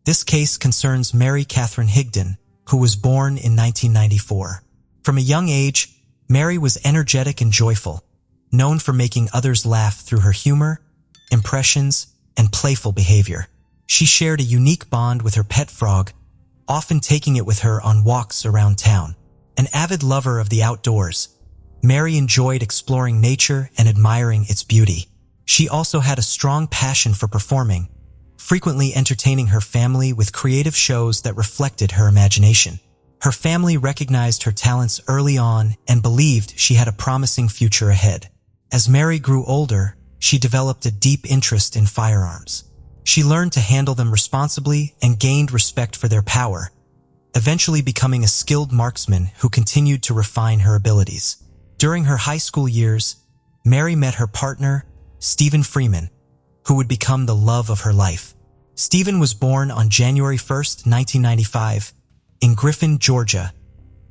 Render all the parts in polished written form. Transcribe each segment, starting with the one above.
This case concerns Mary Catherine Higdon, who was born in 1994. From a young age, Mary was energetic and joyful, known for making others laugh through her humor, impressions, and playful behavior. She shared a unique bond with her pet frog, often taking it with her on walks around town. An avid lover of the outdoors, Mary enjoyed exploring nature and admiring its beauty. She also had a strong passion for performing, frequently entertaining her family with creative shows that reflected her imagination. Her family recognized her talents early on and believed she had a promising future ahead. As Mary grew older, she developed a deep interest in firearms. She learned to handle them responsibly and gained respect for their power, eventually becoming a skilled marksman who continued to refine her abilities. During her high school years, Mary met her partner, Stephen Freeman, who would become the love of her life. Stephen was born on January 1st, 1995, in Griffin, Georgia,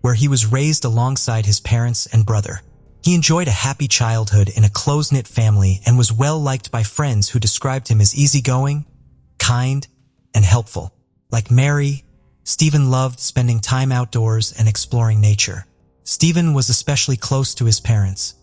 where he was raised alongside his parents and brother. He enjoyed a happy childhood in a close-knit family and was well-liked by friends who described him as easygoing, kind, and helpful. Like Mary, Stephen loved spending time outdoors and exploring nature. Stephen was especially close to his parents,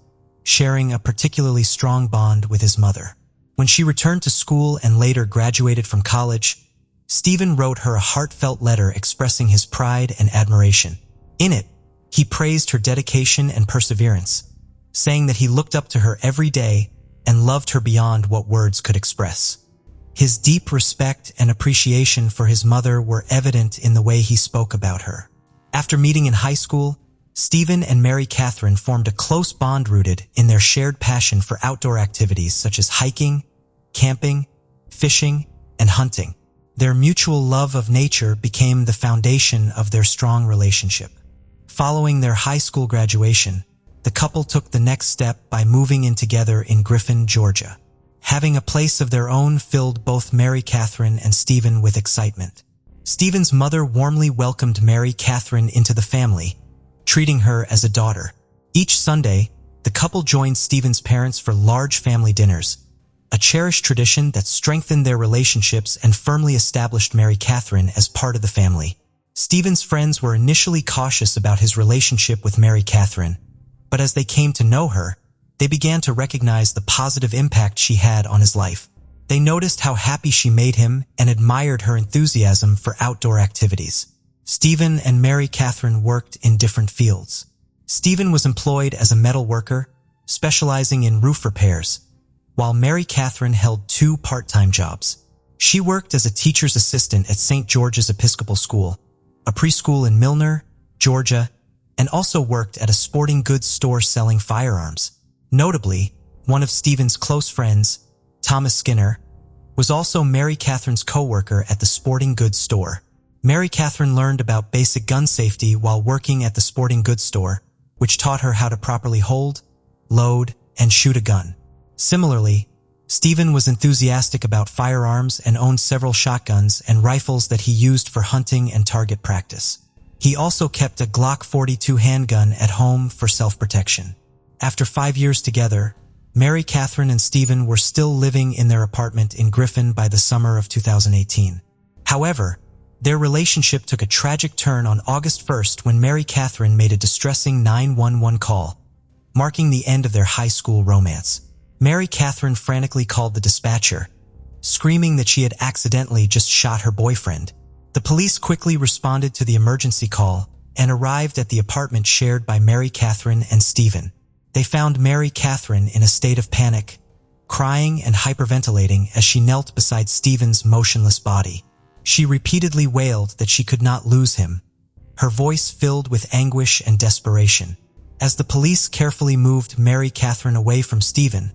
sharing a particularly strong bond with his mother. When she returned to school and later graduated from college, Stephen wrote her a heartfelt letter expressing his pride and admiration. In it, he praised her dedication and perseverance, saying that he looked up to her every day and loved her beyond what words could express. His deep respect and appreciation for his mother were evident in the way he spoke about her. After meeting in high school, Stephen and Mary Catherine formed a close bond rooted in their shared passion for outdoor activities such as hiking, camping, fishing, and hunting. Their mutual love of nature became the foundation of their strong relationship. Following their high school graduation, the couple took the next step by moving in together in Griffin, Georgia. Having a place of their own filled both Mary Catherine and Stephen with excitement. Stephen's mother warmly welcomed Mary Catherine into the family, treating her as a daughter. Each Sunday, the couple joined Stephen's parents for large family dinners, a cherished tradition that strengthened their relationships and firmly established Mary Catherine as part of the family. Stephen's friends were initially cautious about his relationship with Mary Catherine, but as they came to know her, they began to recognize the positive impact she had on his life. They noticed how happy she made him and admired her enthusiasm for outdoor activities. Stephen and Mary Catherine worked in different fields. Stephen was employed as a metal worker, specializing in roof repairs, while Mary Catherine held 2 part-time jobs. She worked as a teacher's assistant at St. George's Episcopal School, a preschool in Milner, Georgia, and also worked at a sporting goods store selling firearms. Notably, one of Stephen's close friends, Thomas Skinner, was also Mary Catherine's co-worker at the sporting goods store. Mary Catherine learned about basic gun safety while working at the sporting goods store, which taught her how to properly hold, load, and shoot a gun. Similarly, Stephen was enthusiastic about firearms and owned several shotguns and rifles that he used for hunting and target practice. He also kept a Glock 42 handgun at home for self-protection. After 5 years together, Mary Catherine and Stephen were still living in their apartment in Griffin by the summer of 2018. However, their relationship took a tragic turn on August 1st when Mary Catherine made a distressing 911 call, marking the end of their high school romance. Mary Catherine frantically called the dispatcher, screaming that she had accidentally just shot her boyfriend. The police quickly responded to the emergency call and arrived at the apartment shared by Mary Catherine and Stephen. They found Mary Catherine in a state of panic, crying and hyperventilating as she knelt beside Stephen's motionless body. She repeatedly wailed that she could not lose him, her voice filled with anguish and desperation. As the police carefully moved Mary Catherine away from Stephen,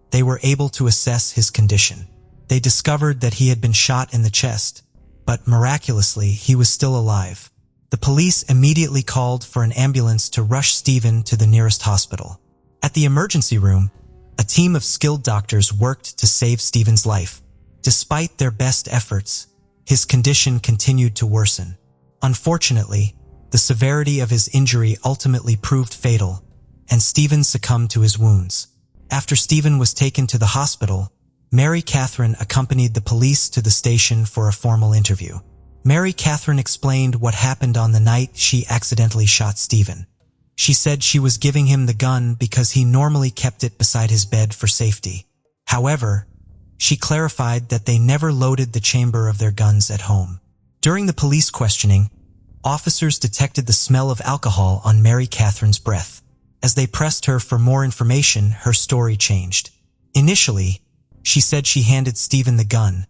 they were able to assess his condition. They discovered that he had been shot in the chest, but miraculously he was still alive. The police immediately called for an ambulance to rush Stephen to the nearest hospital. At the emergency room, a team of skilled doctors worked to save Stephen's life. Despite their best efforts, his condition continued to worsen. Unfortunately, the severity of his injury ultimately proved fatal, and Stephen succumbed to his wounds. After Stephen was taken to the hospital, Mary Catherine accompanied the police to the station for a formal interview. Mary Catherine explained what happened on the night she accidentally shot Stephen. She said she was giving him the gun because he normally kept it beside his bed for safety. However, she clarified that they never loaded the chamber of their guns at home. During the police questioning, officers detected the smell of alcohol on Mary Catherine's breath. As they pressed her for more information, her story changed. Initially, she said she handed Stephen the gun,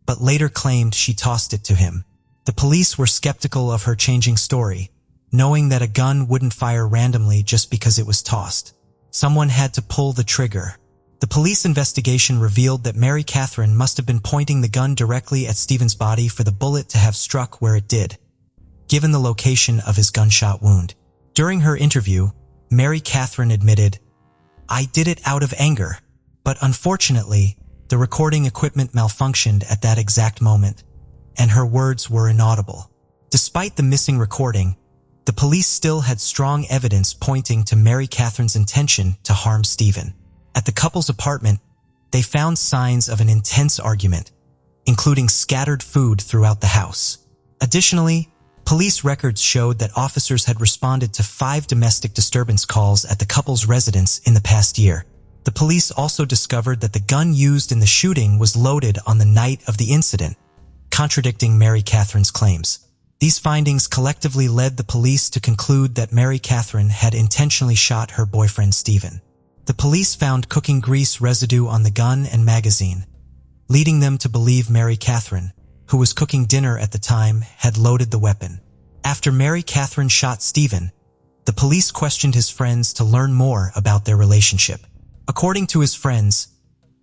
but later claimed she tossed it to him. The police were skeptical of her changing story, knowing that a gun wouldn't fire randomly just because it was tossed. Someone had to pull the trigger. The police investigation revealed that Mary Catherine must have been pointing the gun directly at Stephen's body for the bullet to have struck where it did, given the location of his gunshot wound. During her interview, Mary Catherine admitted, "I did it out of anger, but unfortunately, the recording equipment malfunctioned at that exact moment, and her words were inaudible." Despite the missing recording, the police still had strong evidence pointing to Mary Catherine's intention to harm Stephen. At the couple's apartment, they found signs of an intense argument, including scattered food throughout the house. Additionally, police records showed that officers had responded to 5 domestic disturbance calls at the couple's residence in the past year. The police also discovered that the gun used in the shooting was loaded on the night of the incident, contradicting Mary Catherine's claims. These findings collectively led the police to conclude that Mary Catherine had intentionally shot her boyfriend Stephen. The police found cooking grease residue on the gun and magazine, leading them to believe Mary Catherine, who was cooking dinner at the time, had loaded the weapon. After Mary Catherine shot Stephen, the police questioned his friends to learn more about their relationship. According to his friends,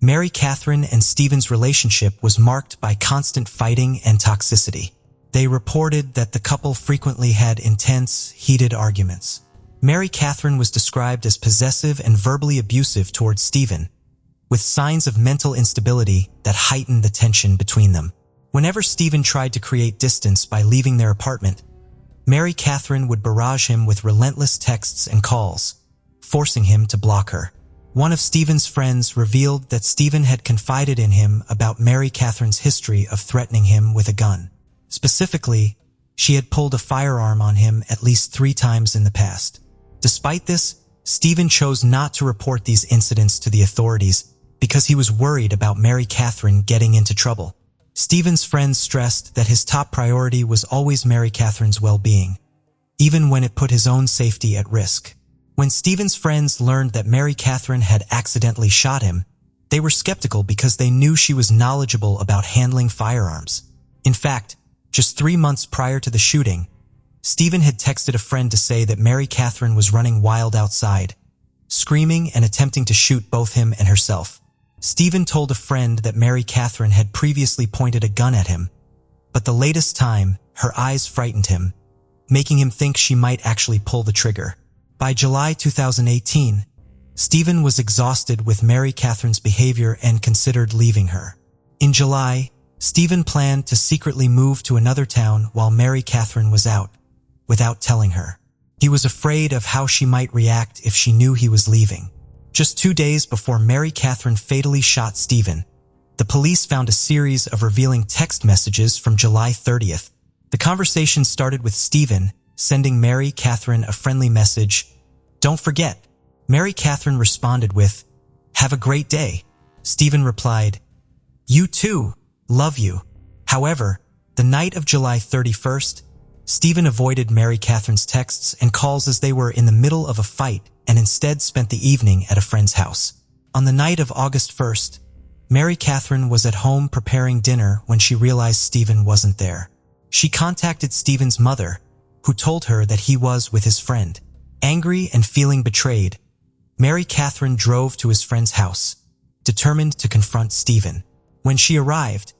Mary Catherine and Stephen's relationship was marked by constant fighting and toxicity. They reported that the couple frequently had intense, heated arguments. Mary Catherine was described as possessive and verbally abusive towards Stephen, with signs of mental instability that heightened the tension between them. Whenever Stephen tried to create distance by leaving their apartment, Mary Catherine would barrage him with relentless texts and calls, forcing him to block her. One of Stephen's friends revealed that Stephen had confided in him about Mary Catherine's history of threatening him with a gun. Specifically, she had pulled a firearm on him at least 3 times in the past. Despite this, Stephen chose not to report these incidents to the authorities because he was worried about Mary Catherine getting into trouble. Stephen's friends stressed that his top priority was always Mary Catherine's well-being, even when it put his own safety at risk. When Stephen's friends learned that Mary Catherine had accidentally shot him, they were skeptical because they knew she was knowledgeable about handling firearms. In fact, just 3 months prior to the shooting, Stephen had texted a friend to say that Mary Catherine was running wild outside, screaming and attempting to shoot both him and herself. Stephen told a friend that Mary Catherine had previously pointed a gun at him, but the latest time, her eyes frightened him, making him think she might actually pull the trigger. By July 2018, Stephen was exhausted with Mary Catherine's behavior and considered leaving her. In July, Stephen planned to secretly move to another town while Mary Catherine was out, without telling her. He was afraid of how she might react if she knew he was leaving. Just 2 days before Mary Catherine fatally shot Stephen, the police found a series of revealing text messages from July 30th. The conversation started with Stephen sending Mary Catherine a friendly message, "Don't forget." Mary Catherine responded with, "Have a great day." Stephen replied, "You too. Love you." However, the night of July 31st, Stephen avoided Mary Catherine's texts and calls as they were in the middle of a fight and instead spent the evening at a friend's house. On the night of August 1st, Mary Catherine was at home preparing dinner when she realized Stephen wasn't there. She contacted Stephen's mother, who told her that he was with his friend. Angry and feeling betrayed, Mary Catherine drove to his friend's house, determined to confront Stephen. When she arrived,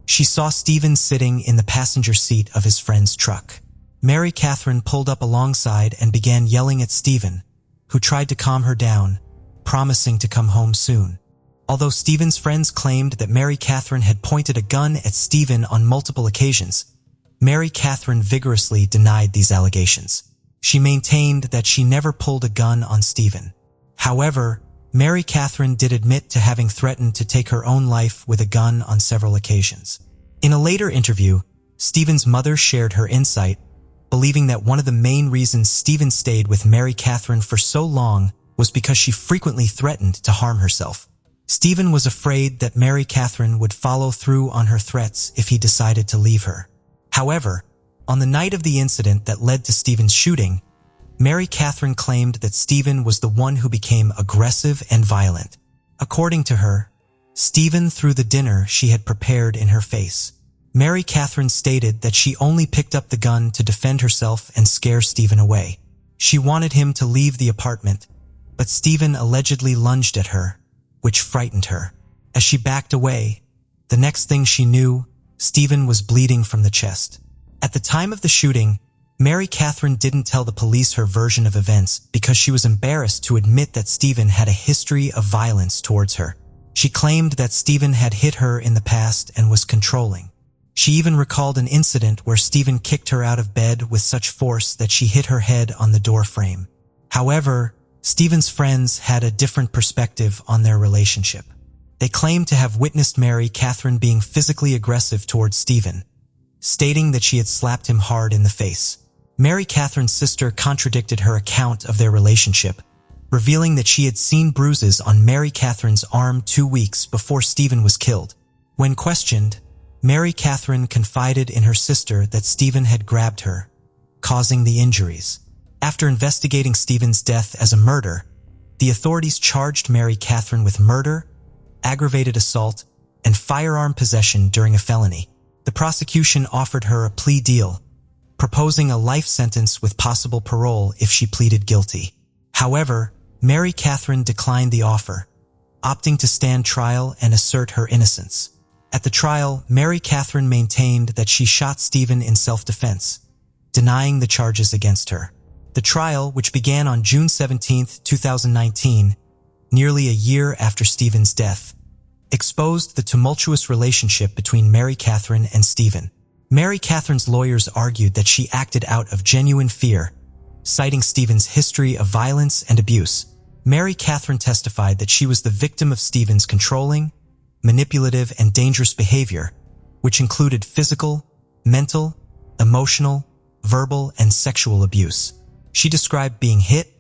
she saw Stephen sitting in the passenger seat of his friend's truck. Mary Catherine pulled up alongside and began yelling at Stephen, who tried to calm her down, promising to come home soon. Although Stephen's friends claimed that Mary Catherine had pointed a gun at Stephen on multiple occasions, Mary Catherine vigorously denied these allegations. She maintained that she never pulled a gun on Stephen. However, Mary Catherine did admit to having threatened to take her own life with a gun on several occasions. In a later interview, Stephen's mother shared her insight, believing that one of the main reasons Stephen stayed with Mary Catherine for so long was because she frequently threatened to harm herself. Stephen was afraid that Mary Catherine would follow through on her threats if he decided to leave her. However, on the night of the incident that led to Stephen's shooting, Mary Catherine claimed that Stephen was the one who became aggressive and violent. According to her, Stephen threw the dinner she had prepared in her face. Mary Catherine stated that she only picked up the gun to defend herself and scare Stephen away. She wanted him to leave the apartment, but Stephen allegedly lunged at her, which frightened her. As she backed away, the next thing she knew, Stephen was bleeding from the chest. At the time of the shooting, Mary Catherine didn't tell the police her version of events because she was embarrassed to admit that Stephen had a history of violence towards her. She claimed that Stephen had hit her in the past and was controlling. She even recalled an incident where Stephen kicked her out of bed with such force that she hit her head on the door frame. However, Stephen's friends had a different perspective on their relationship. They claimed to have witnessed Mary Catherine being physically aggressive towards Stephen, stating that she had slapped him hard in the face. Mary Catherine's sister contradicted her account of their relationship, revealing that she had seen bruises on Mary Catherine's arm 2 weeks before Stephen was killed. When questioned, Mary Catherine confided in her sister that Stephen had grabbed her, causing the injuries. After investigating Stephen's death as a murder, the authorities charged Mary Catherine with murder, aggravated assault, and firearm possession during a felony. The prosecution offered her a plea deal, proposing a life sentence with possible parole if she pleaded guilty. However, Mary Catherine declined the offer, opting to stand trial and assert her innocence. At the trial, Mary Catherine maintained that she shot Stephen in self-defense, denying the charges against her. The trial, which began on June 17, 2019, nearly a year after Stephen's death, exposed the tumultuous relationship between Mary Catherine and Stephen. Mary Catherine's lawyers argued that she acted out of genuine fear, citing Stephen's history of violence and abuse. Mary Catherine testified that she was the victim of Stephen's controlling, manipulative, and dangerous behavior, which included physical, mental, emotional, verbal, and sexual abuse. She described being hit,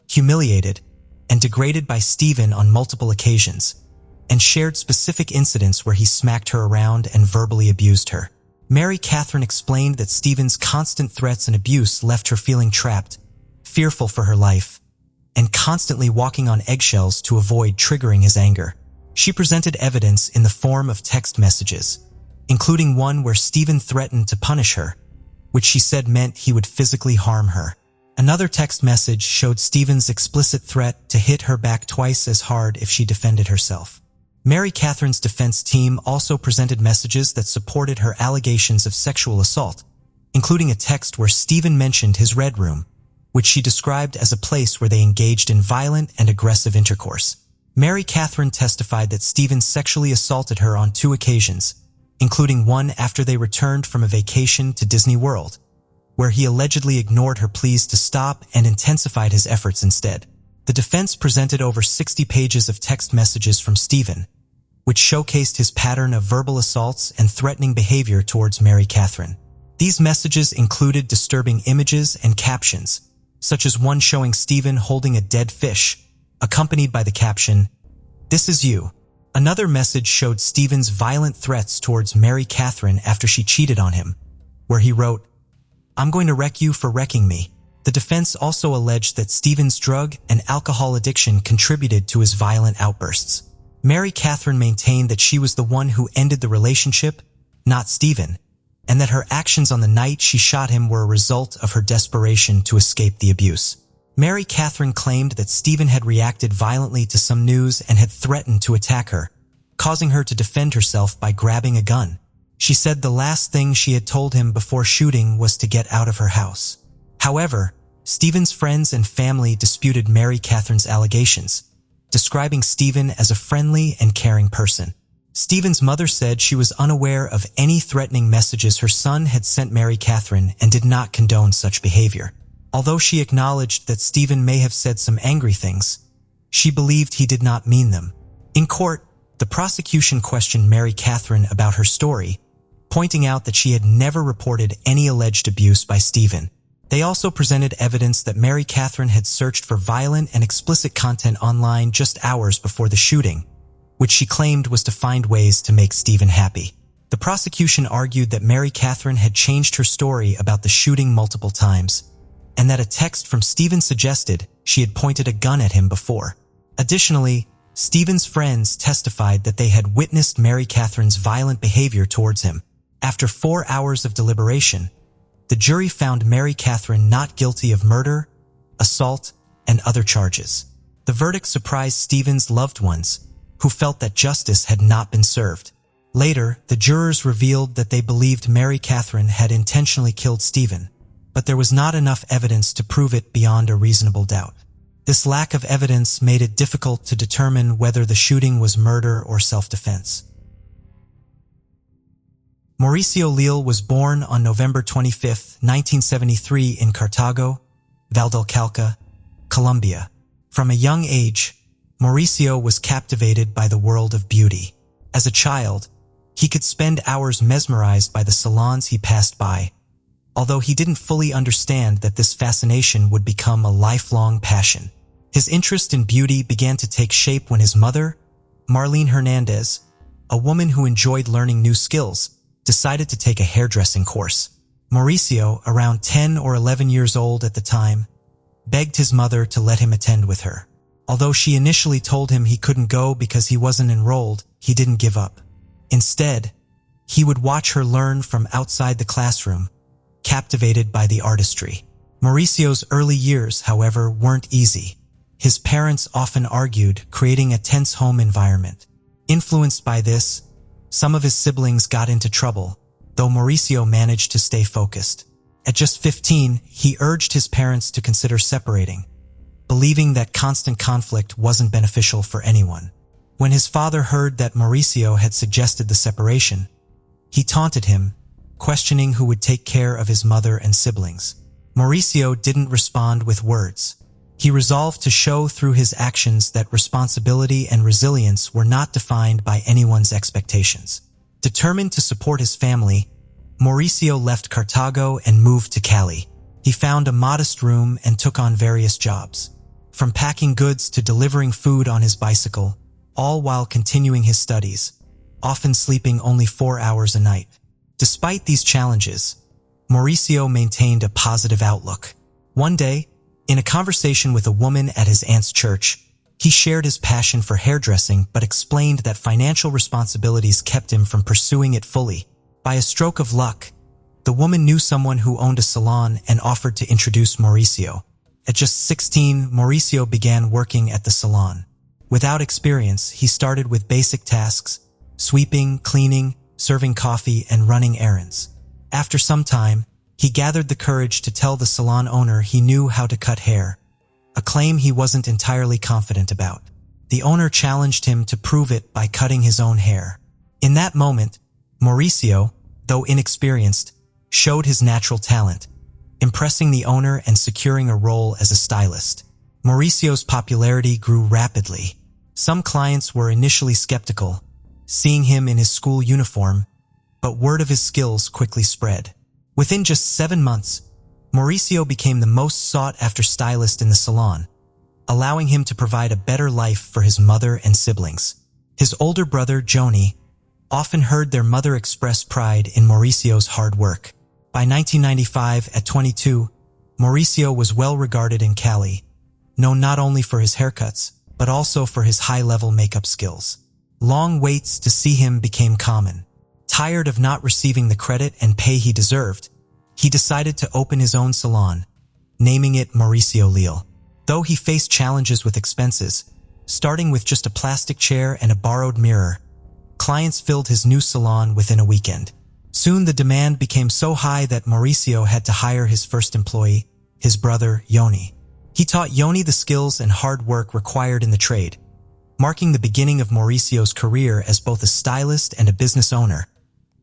humiliated, and degraded by Stephen on multiple occasions, and shared specific incidents where he smacked her around and verbally abused her. Mary Catherine explained that Stephen's constant threats and abuse left her feeling trapped, fearful for her life, and constantly walking on eggshells to avoid triggering his anger. She presented evidence in the form of text messages, including one where Stephen threatened to punish her, which she said meant he would physically harm her. Another text message showed Stephen's explicit threat to hit her back twice as hard if she defended herself. Mary Catherine's defense team also presented messages that supported her allegations of sexual assault, including a text where Stephen mentioned his red room, which she described as a place where they engaged in violent and aggressive intercourse. Mary Catherine testified that Stephen sexually assaulted her on 2 occasions, including one after they returned from a vacation to Disney World, where he allegedly ignored her pleas to stop and intensified his efforts instead. The defense presented over 60 pages of text messages from Stephen, which showcased his pattern of verbal assaults and threatening behavior towards Mary Catherine. These messages included disturbing images and captions, such as one showing Stephen holding a dead fish, accompanied by the caption, "This is you." Another message showed Stephen's violent threats towards Mary Catherine after she cheated on him, where he wrote, "I'm going to wreck you for wrecking me." The defense also alleged that Stephen's drug and alcohol addiction contributed to his violent outbursts. Mary Catherine maintained that she was the one who ended the relationship, not Stephen, and that her actions on the night she shot him were a result of her desperation to escape the abuse. Mary Catherine claimed that Stephen had reacted violently to some news and had threatened to attack her, causing her to defend herself by grabbing a gun. She said the last thing she had told him before shooting was to get out of her house. However, Stephen's friends and family disputed Mary Catherine's allegations, describing Stephen as a friendly and caring person. Stephen's mother said she was unaware of any threatening messages her son had sent Mary Catherine and did not condone such behavior. Although she acknowledged that Stephen may have said some angry things, she believed he did not mean them. In court, the prosecution questioned Mary Catherine about her story, pointing out that she had never reported any alleged abuse by Stephen. They also presented evidence that Mary Catherine had searched for violent and explicit content online just hours before the shooting, which she claimed was to find ways to make Stephen happy. The prosecution argued that Mary Catherine had changed her story about the shooting multiple times, and that a text from Stephen suggested she had pointed a gun at him before. Additionally, Stephen's friends testified that they had witnessed Mary Catherine's violent behavior towards him. After 4 hours of deliberation, the jury found Mary Catherine not guilty of murder, assault, and other charges. The verdict surprised Stephen's loved ones, who felt that justice had not been served. Later, the jurors revealed that they believed Mary Catherine had intentionally killed Stephen, but there was not enough evidence to prove it beyond a reasonable doubt. This lack of evidence made it difficult to determine whether the shooting was murder or self-defense. Mauricio Leal was born on November 25, 1973 in Cartago, Valdelcalca, Colombia. From a young age, Mauricio was captivated by the world of beauty. As a child, he could spend hours mesmerized by the salons he passed by, although he didn't fully understand that this fascination would become a lifelong passion. His interest in beauty began to take shape when his mother, Marlene Hernandez, a woman who enjoyed learning new skills, decided to take a hairdressing course. Mauricio, around 10 or 11 years old at the time, begged his mother to let him attend with her. Although she initially told him he couldn't go because he wasn't enrolled, he didn't give up. Instead, he would watch her learn from outside the classroom, captivated by the artistry. Mauricio's early years, however, weren't easy. His parents often argued, creating a tense home environment. Influenced by this, some of his siblings got into trouble, though Mauricio managed to stay focused. At just 15, he urged his parents to consider separating, believing that constant conflict wasn't beneficial for anyone. When his father heard that Mauricio had suggested the separation, he taunted him, questioning who would take care of his mother and siblings. Mauricio didn't respond with words. He resolved to show through his actions that responsibility and resilience were not defined by anyone's expectations. Determined to support his family, Mauricio left Cartago and moved to Cali. He found a modest room and took on various jobs, from packing goods to delivering food on his bicycle, all while continuing his studies, often sleeping only 4 hours a night. Despite these challenges, Mauricio maintained a positive outlook. One day, in a conversation with a woman at his aunt's church, he shared his passion for hairdressing but explained that financial responsibilities kept him from pursuing it fully. By a stroke of luck, the woman knew someone who owned a salon and offered to introduce Mauricio. At just 16, Mauricio began working at the salon. Without experience, he started with basic tasks: sweeping, cleaning, serving coffee, and running errands. After some time, he gathered the courage to tell the salon owner he knew how to cut hair, a claim he wasn't entirely confident about. The owner challenged him to prove it by cutting his own hair. In that moment, Mauricio, though inexperienced, showed his natural talent, impressing the owner and securing a role as a stylist. Mauricio's popularity grew rapidly. Some clients were initially skeptical, seeing him in his school uniform, but word of his skills quickly spread. Within just 7 months, Mauricio became the most sought-after stylist in the salon, allowing him to provide a better life for his mother and siblings. His older brother, Joni, often heard their mother express pride in Mauricio's hard work. By 1995, at 22, Mauricio was well regarded in Cali, known not only for his haircuts, but also for his high-level makeup skills. Long waits to see him became common. Tired of not receiving the credit and pay he deserved, he decided to open his own salon, naming it Mauricio Leal. Though he faced challenges with expenses, starting with just a plastic chair and a borrowed mirror, clients filled his new salon within a weekend. Soon the demand became so high that Mauricio had to hire his first employee, his brother, Yoni. He taught Yoni the skills and hard work required in the trade, marking the beginning of Mauricio's career as both a stylist and a business owner,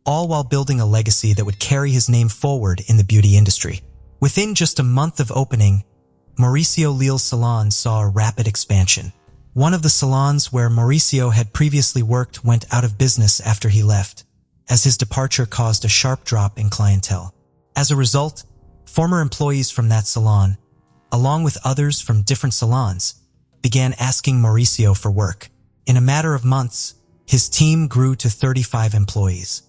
all while building a legacy that would carry his name forward in the beauty industry. Within just a month of opening, Mauricio Leal's salon saw a rapid expansion. One of the salons where Mauricio had previously worked went out of business after he left, as his departure caused a sharp drop in clientele. As a result, former employees from that salon, along with others from different salons, began asking Mauricio for work. In a matter of months, his team grew to 35 employees.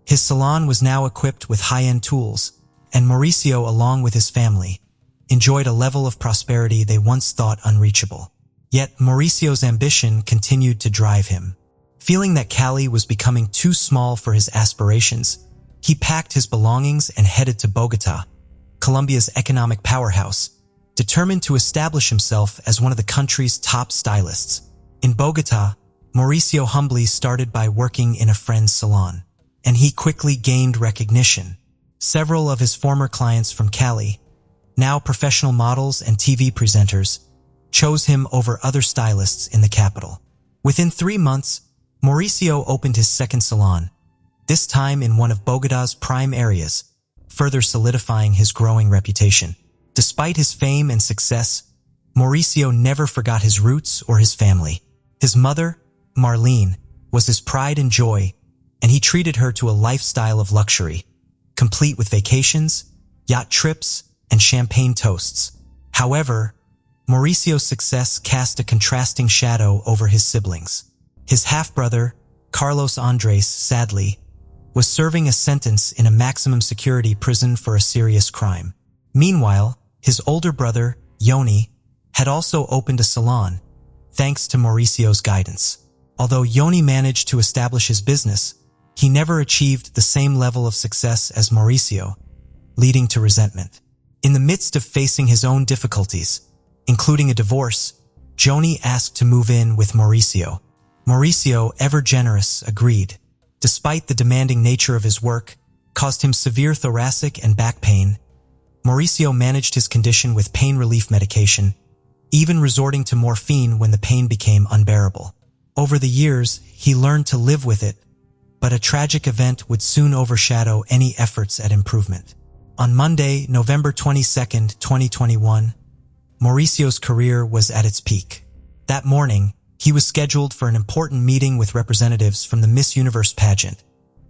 His salon was now equipped with high-end tools, and Mauricio, along with his family, enjoyed a level of prosperity they once thought unreachable. Yet Mauricio's ambition continued to drive him. Feeling that Cali was becoming too small for his aspirations, he packed his belongings and headed to Bogotá, Colombia's economic powerhouse, determined to establish himself as one of the country's top stylists. In Bogotá, Mauricio humbly started by working in a friend's salon, and he quickly gained recognition. Several of his former clients from Cali, now professional models and TV presenters, chose him over other stylists in the capital. Within 3 months, Mauricio opened his second salon, this time in one of Bogotá's prime areas, further solidifying his growing reputation. Despite his fame and success, Mauricio never forgot his roots or his family. His mother, Marlene, was his pride and joy, and he treated her to a lifestyle of luxury, complete with vacations, yacht trips, and champagne toasts. However, Mauricio's success cast a contrasting shadow over his siblings. His half-brother, Carlos Andres, sadly, was serving a sentence in a maximum security prison for a serious crime. Meanwhile, his older brother, Yoni, had also opened a salon, thanks to Mauricio's guidance. Although Yoni managed to establish his business, he never achieved the same level of success as Mauricio, leading to resentment. In the midst of facing his own difficulties, including a divorce, Yoni asked to move in with Mauricio. Mauricio, ever generous, agreed. Despite the demanding nature of his work, caused him severe thoracic and back pain, Mauricio managed his condition with pain relief medication, even resorting to morphine when the pain became unbearable. Over the years, he learned to live with it, but a tragic event would soon overshadow any efforts at improvement. On Monday, November 22, 2021, Mauricio's career was at its peak. That morning, he was scheduled for an important meeting with representatives from the Miss Universe pageant,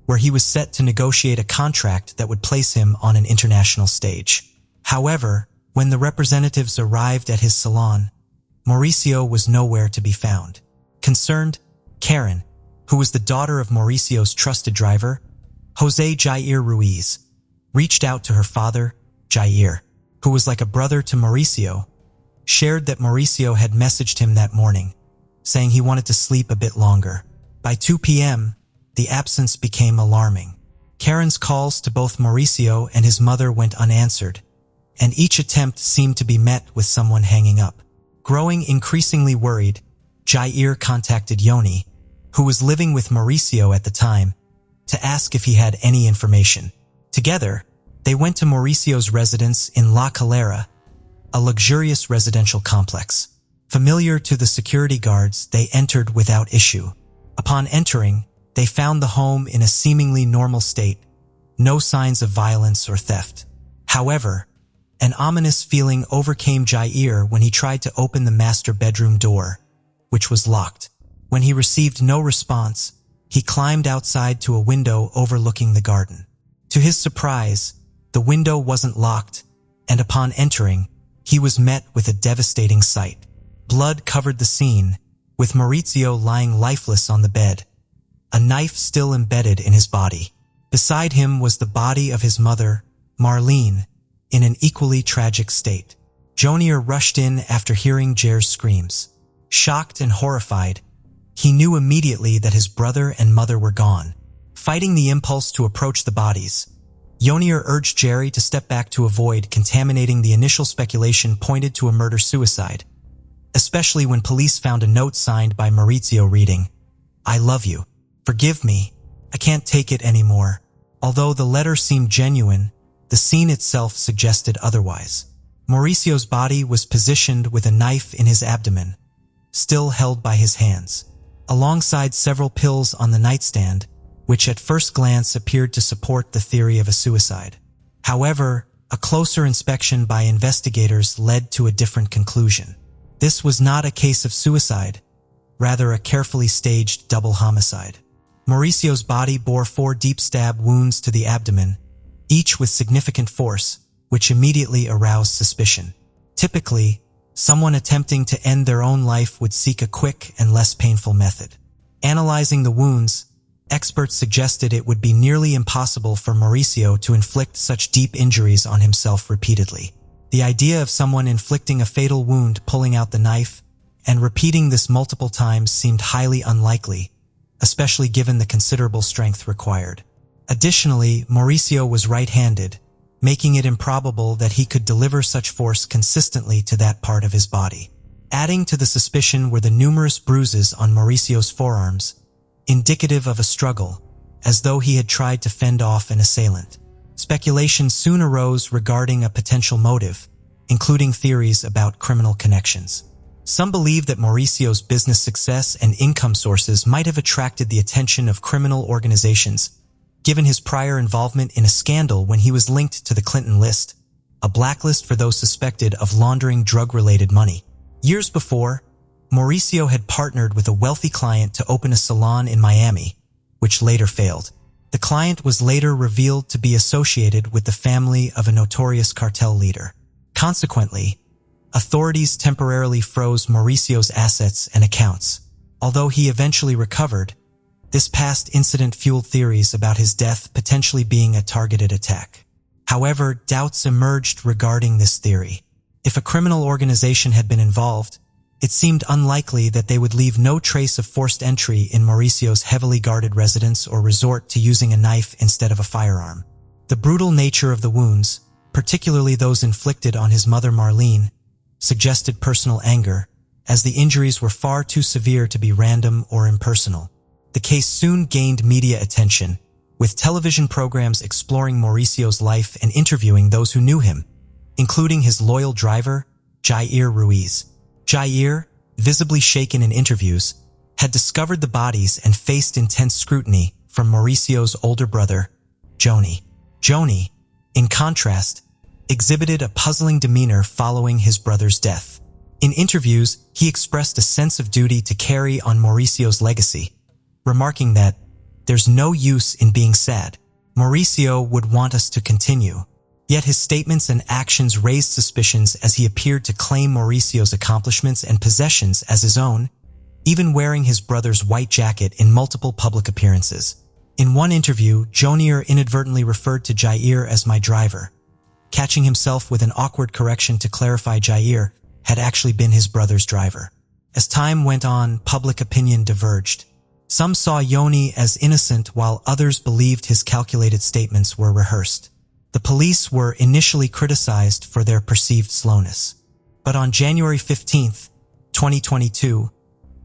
where he was set to negotiate a contract that would place him on an international stage. However, when the representatives arrived at his salon, Mauricio was nowhere to be found. Concerned, Karen, who was the daughter of Mauricio's trusted driver, Jose Jair Ruiz, reached out to her father, Jair, who was like a brother to Mauricio, shared that Mauricio had messaged him that morning, saying he wanted to sleep a bit longer. By 2 p.m., the absence became alarming. Karen's calls to both Mauricio and his mother went unanswered, and each attempt seemed to be met with someone hanging up. Growing increasingly worried, Jair contacted Yoni, who was living with Mauricio at the time, to ask if he had any information. Together, they went to Mauricio's residence in La Calera, a luxurious residential complex. Familiar to the security guards, they entered without issue. Upon entering, they found the home in a seemingly normal state, no signs of violence or theft. However, an ominous feeling overcame Jair when he tried to open the master bedroom door, which was locked. When he received no response, he climbed outside to a window overlooking the garden. To his surprise, the window wasn't locked, and upon entering, he was met with a devastating sight. Blood covered the scene, with Mauricio lying lifeless on the bed, a knife still embedded in his body. Beside him was the body of his mother, Marlene, in an equally tragic state. Jonier rushed in after hearing Jair's screams. Shocked and horrified, he knew immediately that his brother and mother were gone. Fighting the impulse to approach the bodies, Jonier urged Jerry to step back to avoid contaminating the initial speculation pointed to a murder-suicide, especially when police found a note signed by Mauricio reading, "I love you. Forgive me. I can't take it anymore." Although the letter seemed genuine, the scene itself suggested otherwise. Mauricio's body was positioned with a knife in his abdomen, still held by his hands, alongside several pills on the nightstand, which at first glance appeared to support the theory of a suicide. However, a closer inspection by investigators led to a different conclusion. This was not a case of suicide, rather a carefully staged double homicide. Mauricio's body bore 4 deep stab wounds to the abdomen, each with significant force, which immediately aroused suspicion. Typically, someone attempting to end their own life would seek a quick and less painful method. Analyzing the wounds, experts suggested it would be nearly impossible for Mauricio to inflict such deep injuries on himself repeatedly. The idea of someone inflicting a fatal wound, pulling out the knife, and repeating this multiple times seemed highly unlikely, especially given the considerable strength required. Additionally, Mauricio was right-handed, making it improbable that he could deliver such force consistently to that part of his body. Adding to the suspicion were the numerous bruises on Mauricio's forearms, indicative of a struggle, as though he had tried to fend off an assailant. Speculation soon arose regarding a potential motive, including theories about criminal connections. Some believe that Mauricio's business success and income sources might have attracted the attention of criminal organizations, given his prior involvement in a scandal when he was linked to the Clinton list, a blacklist for those suspected of laundering drug-related money. Years before, Mauricio had partnered with a wealthy client to open a salon in Miami, which later failed. The client was later revealed to be associated with the family of a notorious cartel leader. Consequently, authorities temporarily froze Mauricio's assets and accounts. Although he eventually recovered, this past incident fueled theories about his death potentially being a targeted attack. However, doubts emerged regarding this theory. If a criminal organization had been involved, it seemed unlikely that they would leave no trace of forced entry in Mauricio's heavily guarded residence or resort to using a knife instead of a firearm. The brutal nature of the wounds, particularly those inflicted on his mother Marlene, suggested personal anger, as the injuries were far too severe to be random or impersonal. The case soon gained media attention, with television programs exploring Mauricio's life and interviewing those who knew him, including his loyal driver, Jair Ruiz. Jair, visibly shaken in interviews, had discovered the bodies and faced intense scrutiny from Mauricio's older brother, Joni. Joni, in contrast, exhibited a puzzling demeanor following his brother's death. In interviews, he expressed a sense of duty to carry on Mauricio's legacy, remarking that, "There's no use in being sad. Mauricio would want us to continue." Yet his statements and actions raised suspicions as he appeared to claim Mauricio's accomplishments and possessions as his own, even wearing his brother's white jacket in multiple public appearances. In one interview, Jonier inadvertently referred to Jair as "my driver," catching himself with an awkward correction to clarify Jair had actually been his brother's driver. As time went on, public opinion diverged. Some saw Joni as innocent while others believed his calculated statements were rehearsed. The police were initially criticized for their perceived slowness. But on January 15, 2022,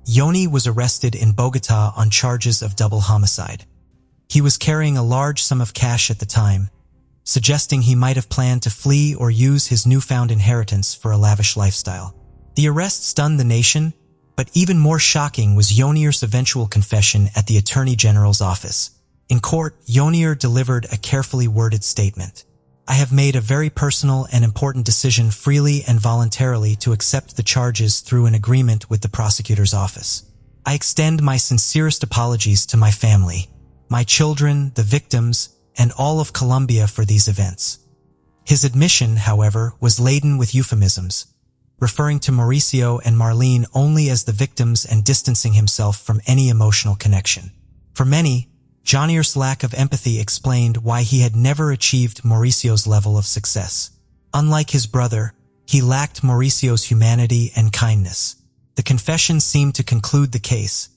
Joni was arrested in Bogota on charges of double homicide. He was carrying a large sum of cash at the time, suggesting he might have planned to flee or use his newfound inheritance for a lavish lifestyle. The arrest stunned the nation, but even more shocking was Jonier's eventual confession at the Attorney General's office. In court, Jonier delivered a carefully worded statement. "I have made a very personal and important decision freely and voluntarily to accept the charges through an agreement with the prosecutor's office. I extend my sincerest apologies to my family, my children, the victims, and all of Colombia for these events." His admission, however, was laden with euphemisms, referring to Mauricio and Marlene only as the victims and distancing himself from any emotional connection. For many, Jonier's lack of empathy explained why he had never achieved Mauricio's level of success. Unlike his brother, he lacked Mauricio's humanity and kindness. The confession seemed to conclude the case,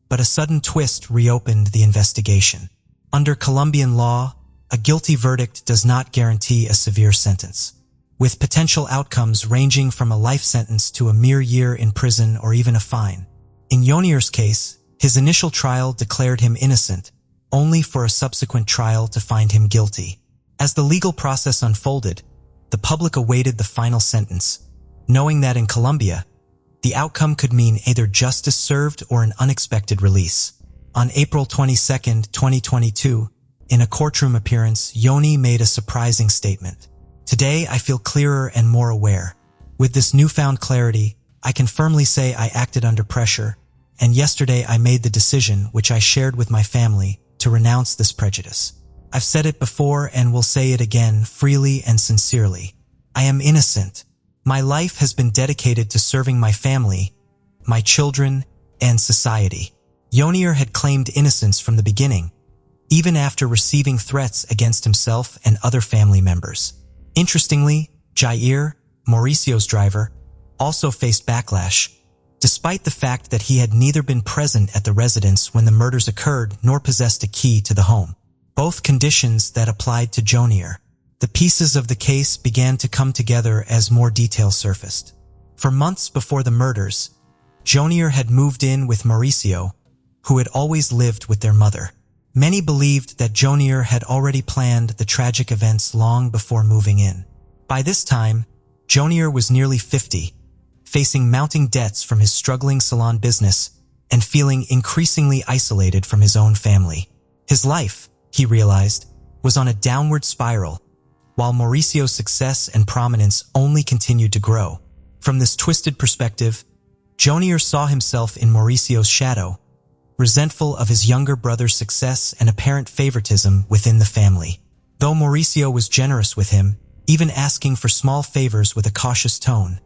but a sudden twist reopened the investigation. Under Colombian law, a guilty verdict does not guarantee a severe sentence, with potential outcomes ranging from a life sentence to a mere year in prison or even a fine. In Jonier's case, his initial trial declared him innocent, only for a subsequent trial to find him guilty. As the legal process unfolded, the public awaited the final sentence, knowing that in Colombia, the outcome could mean either justice served or an unexpected release. On April 22, 2022, in a courtroom appearance, Joni made a surprising statement. "Today, I feel clearer and more aware. With this newfound clarity, I can firmly say I acted under pressure, and yesterday I made the decision, which I shared with my family, to renounce this prejudice. I've said it before and will say it again freely and sincerely. I am innocent. My life has been dedicated to serving my family, my children, and society. Yonir had claimed innocence from the beginning, even after receiving threats against himself and other family members. Interestingly, Jair, Mauricio's driver, also faced backlash, despite the fact that he had neither been present at the residence when the murders occurred nor possessed a key to the home, both conditions that applied to Yonir. The pieces of the case began to come together as more detail surfaced. For months before the murders, Yonir had moved in with Mauricio, who had always lived with their mother. Many believed that Yonir had already planned the tragic events long before moving in. By this time, Yonir was nearly 50, facing mounting debts from his struggling salon business and feeling increasingly isolated from his own family. His life, he realized, was on a downward spiral, while Mauricio's success and prominence only continued to grow. From this twisted perspective, Yonir saw himself in Mauricio's shadow, resentful of his younger brother's success and apparent favoritism within the family. Though Mauricio was generous with him, even asking for small favors with a cautious tone,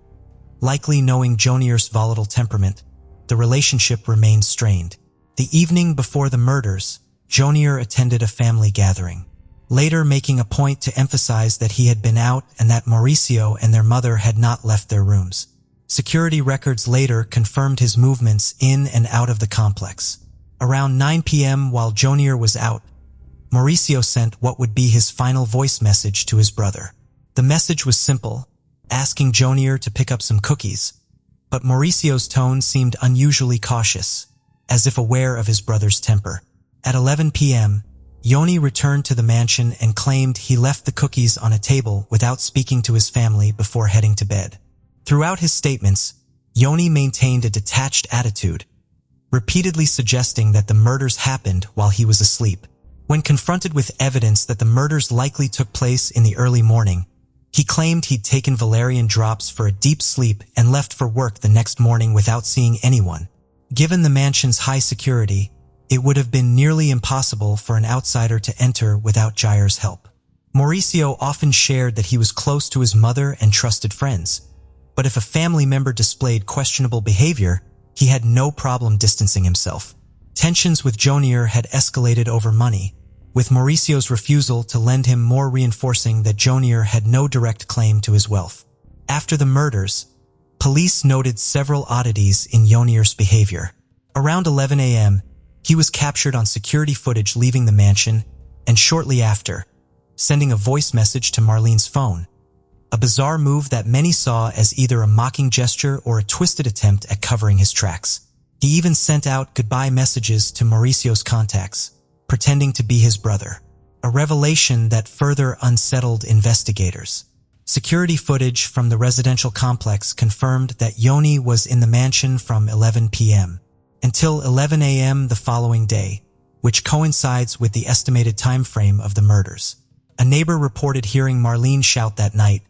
likely knowing Yonir's volatile temperament, the relationship remained strained. The evening before the murders, Yonir attended a family gathering, later making a point to emphasize that he had been out and that Mauricio and their mother had not left their rooms. Security records later confirmed his movements in and out of the complex. Around 9 p.m. while Yonir was out, Mauricio sent what would be his final voice message to his brother. The message was simple, asking Yonir to pick up some cookies, but Mauricio's tone seemed unusually cautious, as if aware of his brother's temper. At 11 p.m., Yoni returned to the mansion and claimed he left the cookies on a table without speaking to his family before heading to bed. Throughout his statements, Yoni maintained a detached attitude, repeatedly suggesting that the murders happened while he was asleep. When confronted with evidence that the murders likely took place in the early morning, he claimed he'd taken valerian drops for a deep sleep and left for work the next morning without seeing anyone. Given the mansion's high security, it would have been nearly impossible for an outsider to enter without Jair's help. Mauricio often shared that he was close to his mother and trusted friends, but if a family member displayed questionable behavior, he had no problem distancing himself. Tensions with Yonir had escalated over money, with Mauricio's refusal to lend him more reinforcing that Yonir had no direct claim to his wealth. After the murders, police noted several oddities in Yonir's behavior. Around 11 a.m., he was captured on security footage leaving the mansion, and shortly after, sending a voice message to Marlene's phone, a bizarre move that many saw as either a mocking gesture or a twisted attempt at covering his tracks. He even sent out goodbye messages to Mauricio's contacts, pretending to be his brother, a revelation that further unsettled investigators. Security footage from the residential complex confirmed that Yoni was in the mansion from 11 p.m. until 11 a.m. the following day, which coincides with the estimated time frame of the murders. A neighbor reported hearing Marlene shout that night,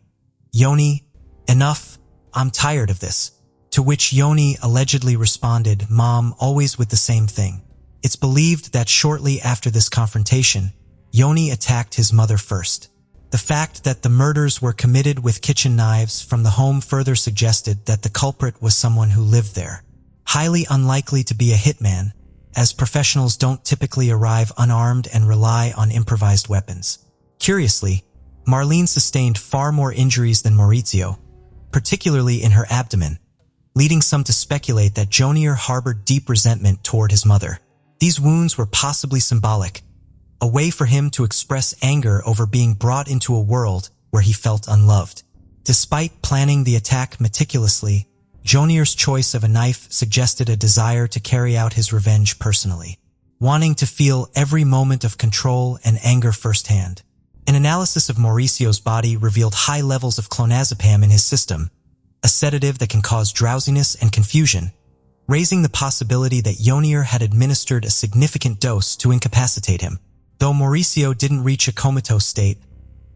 "Yoni, enough, I'm tired of this." To which Yoni allegedly responded, "Mom, always with the same thing." It's believed that shortly after this confrontation, Yoni attacked his mother first. The fact that the murders were committed with kitchen knives from the home further suggested that the culprit was someone who lived there. Highly unlikely to be a hitman, as professionals don't typically arrive unarmed and rely on improvised weapons. Curiously, Marlene sustained far more injuries than Mauricio, particularly in her abdomen, leading some to speculate that Yonir harbored deep resentment toward his mother. These wounds were possibly symbolic, a way for him to express anger over being brought into a world where he felt unloved. Despite planning the attack meticulously, Yonir's choice of a knife suggested a desire to carry out his revenge personally, wanting to feel every moment of control and anger firsthand. An analysis of Mauricio's body revealed high levels of clonazepam in his system, a sedative that can cause drowsiness and confusion, raising the possibility that Yonir had administered a significant dose to incapacitate him. Though Mauricio didn't reach a comatose state,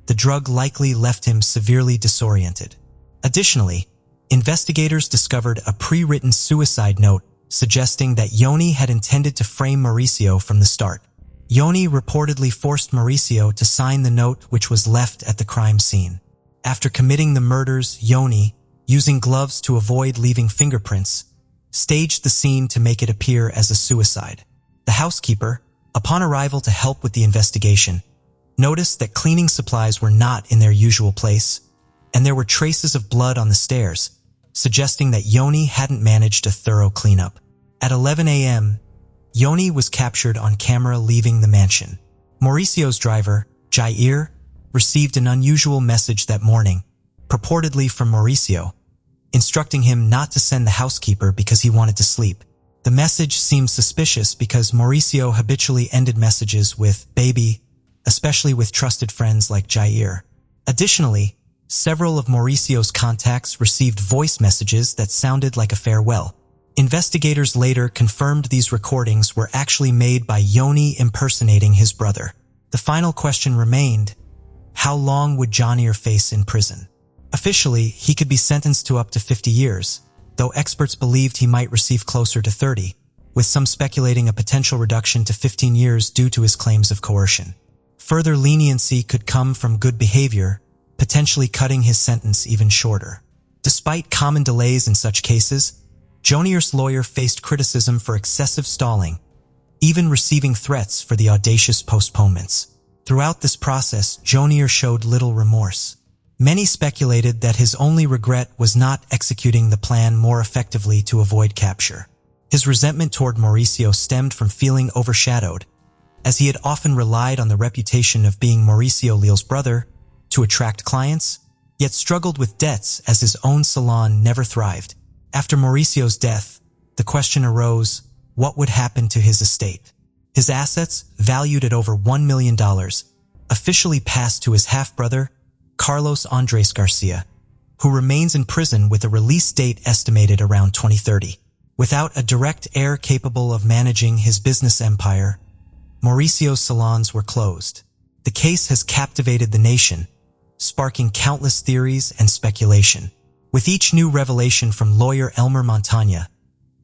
the drug likely left him severely disoriented. Additionally, investigators discovered a pre-written suicide note suggesting that Yoni had intended to frame Mauricio from the start. Yoni reportedly forced Mauricio to sign the note, which was left at the crime scene. After committing the murders, Yoni, using gloves to avoid leaving fingerprints, staged the scene to make it appear as a suicide. The housekeeper, upon arrival to help with the investigation, noticed that cleaning supplies were not in their usual place, and there were traces of blood on the stairs, suggesting that Yoni hadn't managed a thorough cleanup. At 11 a.m., Yoni was captured on camera leaving the mansion. Mauricio's driver, Jair, received an unusual message that morning, purportedly from Mauricio, instructing him not to send the housekeeper because he wanted to sleep. The message seemed suspicious because Mauricio habitually ended messages with "baby," especially with trusted friends like Jair. Additionally, several of Mauricio's contacts received voice messages that sounded like a farewell. Investigators later confirmed these recordings were actually made by Yoni impersonating his brother. The final question remained: how long would Jair face in prison? Officially, he could be sentenced to up to 50 years, though experts believed he might receive closer to 30, with some speculating a potential reduction to 15 years due to his claims of coercion. Further leniency could come from good behavior, potentially cutting his sentence even shorter. Despite common delays in such cases, Jair's lawyer faced criticism for excessive stalling, even receiving threats for the audacious postponements. Throughout this process, Jair showed little remorse. Many speculated that his only regret was not executing the plan more effectively to avoid capture. His resentment toward Mauricio stemmed from feeling overshadowed, as he had often relied on the reputation of being Mauricio Leal's brother to attract clients, yet struggled with debts as his own salon never thrived. After Mauricio's death, the question arose, what would happen to his estate? His assets, valued at over $1 million, officially passed to his half-brother, Carlos Andres Garcia, who remains in prison with a release date estimated around 2030. Without a direct heir capable of managing his business empire, Mauricio's salons were closed. The case has captivated the nation, sparking countless theories and speculation. With each new revelation from lawyer Elmer Montaña,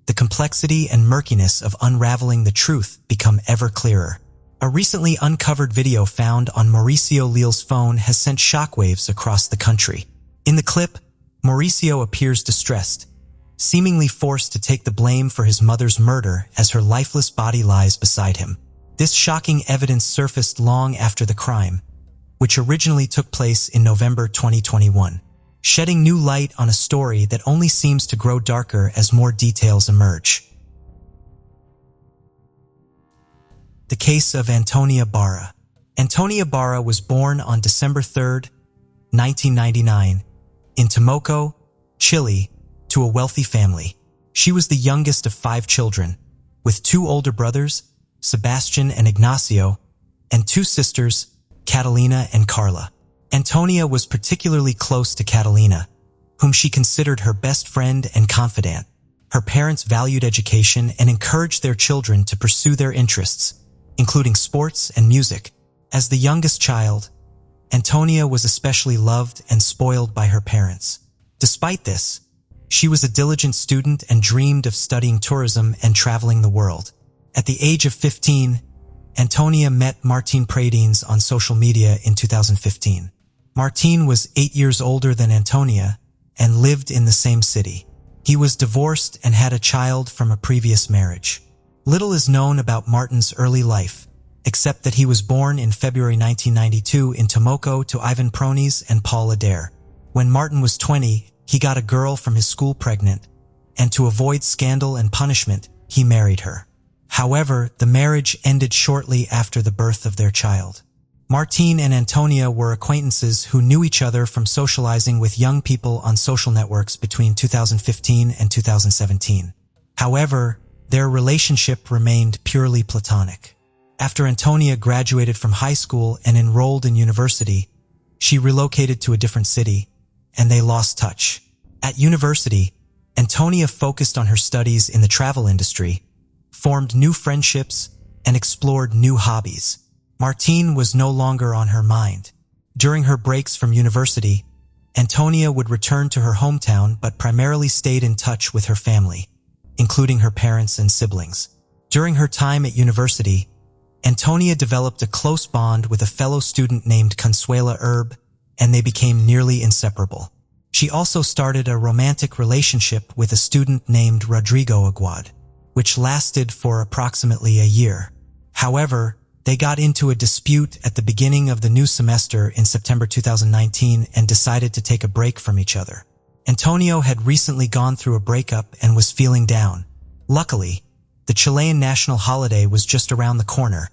the complexity and murkiness of unraveling the truth become ever clearer. A recently uncovered video found on Mauricio Leal's phone has sent shockwaves across the country. In the clip, Mauricio appears distressed, seemingly forced to take the blame for his mother's murder as her lifeless body lies beside him. This shocking evidence surfaced long after the crime, which originally took place in November 2021. Shedding new light on a story that only seems to grow darker as more details emerge. The case of Antonia Barra. Antonia Barra was born on December 3, 1999, in Temuco, Chile, to a wealthy family. She was the youngest of 5 children, with 2 older brothers, Sebastian and Ignacio, and 2 sisters, Catalina and Carla. Antonia was particularly close to Catalina, whom she considered her best friend and confidant. Her parents valued education and encouraged their children to pursue their interests, including sports and music. As the youngest child, Antonia was especially loved and spoiled by her parents. Despite this, she was a diligent student and dreamed of studying tourism and traveling the world. At the age of 15, Antonia met Martin Pradines on social media in 2015. Martin was 8 years older than Antonia and lived in the same city. He was divorced and had a child from a previous marriage. Little is known about Martin's early life, except that he was born in February 1992 in Temuco to Ivan Pronis and Paul Adair. When Martin was 20, he got a girl from his school pregnant, and to avoid scandal and punishment, he married her. However, the marriage ended shortly after the birth of their child. Martin and Antonia were acquaintances who knew each other from socializing with young people on social networks between 2015 and 2017. However, their relationship remained purely platonic. After Antonia graduated from high school and enrolled in university, she relocated to a different city, and they lost touch. At university, Antonia focused on her studies in the travel industry, formed new friendships, and explored new hobbies. Martin was no longer on her mind. During her breaks from university, Antonia would return to her hometown but primarily stayed in touch with her family, including her parents and siblings. During her time at university, Antonia developed a close bond with a fellow student named Consuela Herb, and they became nearly inseparable. She also started a romantic relationship with a student named Rodrigo Aguad, which lasted for approximately a year. However, they got into a dispute at the beginning of the new semester in September 2019 and decided to take a break from each other. Antonio had recently gone through a breakup and was feeling down. Luckily, the Chilean national holiday was just around the corner,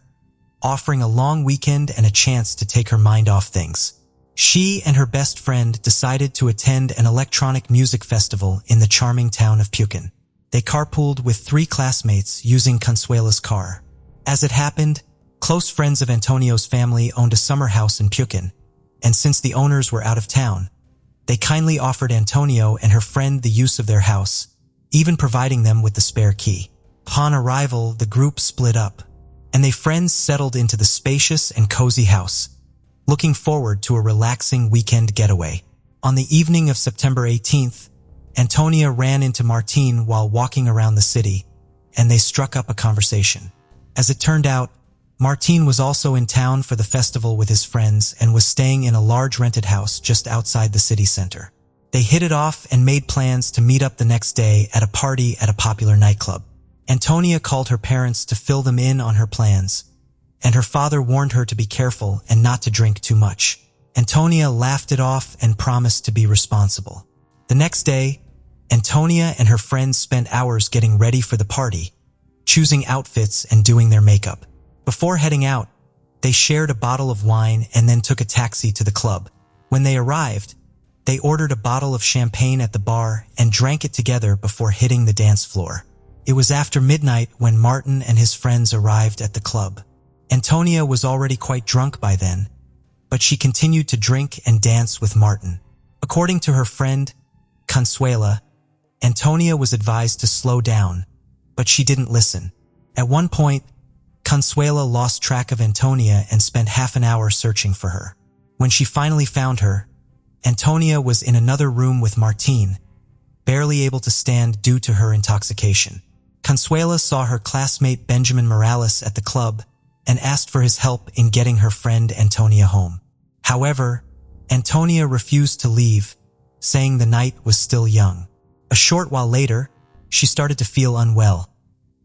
offering a long weekend and a chance to take her mind off things. She and her best friend decided to attend an electronic music festival in the charming town of Pucón. They carpooled with 3 classmates using Consuela's car. As it happened, close friends of Antonio's family owned a summer house in Pucón, and since the owners were out of town, they kindly offered Antonio and her friend the use of their house, even providing them with the spare key. Upon arrival, the group split up, and they friends settled into the spacious and cozy house, looking forward to a relaxing weekend getaway. On the evening of September 18th, Antonia ran into Martín while walking around the city, and they struck up a conversation. As it turned out, Martín was also in town for the festival with his friends and was staying in a large rented house just outside the city center. They hit it off and made plans to meet up the next day at a party at a popular nightclub. Antonia called her parents to fill them in on her plans, and her father warned her to be careful and not to drink too much. Antonia laughed it off and promised to be responsible. The next day, Antonia and her friends spent hours getting ready for the party, choosing outfits and doing their makeup. Before heading out, they shared a bottle of wine and then took a taxi to the club. When they arrived, they ordered a bottle of champagne at the bar and drank it together before hitting the dance floor. It was after midnight when Martin and his friends arrived at the club. Antonia was already quite drunk by then, but she continued to drink and dance with Martin. According to her friend, Consuela, Antonia was advised to slow down, but she didn't listen. At one point, Consuela lost track of Antonia and spent half an hour searching for her. When she finally found her, Antonia was in another room with Martín, barely able to stand due to her intoxication. Consuela saw her classmate Benjamin Morales at the club and asked for his help in getting her friend Antonia home. However, Antonia refused to leave, saying the night was still young. A short while later, she started to feel unwell,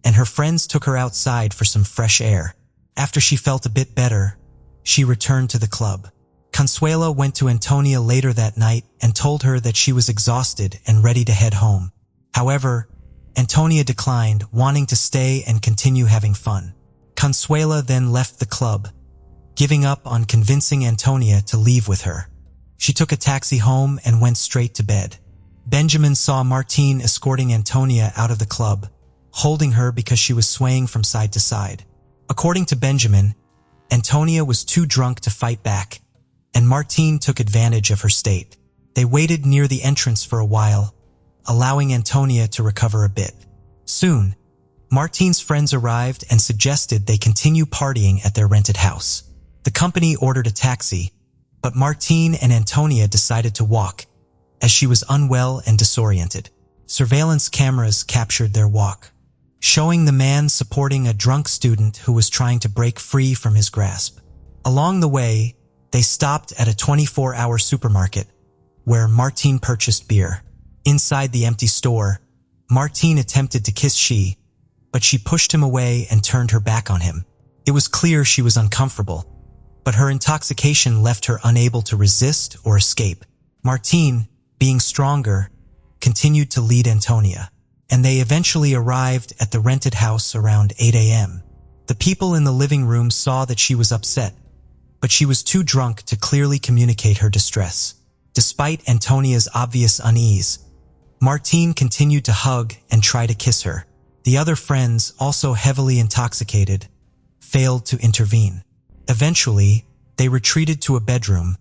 and her friends took her outside for some fresh air. After she felt a bit better, she returned to the club. Consuela went to Antonia later that night and told her that she was exhausted and ready to head home. However, Antonia declined, wanting to stay and continue having fun. Consuela then left the club, giving up on convincing Antonia to leave with her. She took a taxi home and went straight to bed. Benjamin saw Martín escorting Antonia out of the club, holding her because she was swaying from side to side. According to Benjamin, Antonia was too drunk to fight back, and Martín took advantage of her state. They waited near the entrance for a while, allowing Antonia to recover a bit. Soon, Martín's friends arrived and suggested they continue partying at their rented house. The company ordered a taxi, but Martín and Antonia decided to walk, as she was unwell and disoriented. Surveillance cameras captured their walk, showing the man supporting a drunk student who was trying to break free from his grasp. Along the way, they stopped at a 24-hour supermarket, where Martín purchased beer. Inside the empty store, Martín attempted to kiss she, but she pushed him away and turned her back on him. It was clear she was uncomfortable, but her intoxication left her unable to resist or escape. Martín, being stronger, continued to lead Antonia, and they eventually arrived at the rented house around 8 a.m. The people in the living room saw that she was upset, but she was too drunk to clearly communicate her distress. Despite Antonia's obvious unease, Martín continued to hug and try to kiss her. The other friends, also heavily intoxicated, failed to intervene. Eventually, they retreated to a bedroom,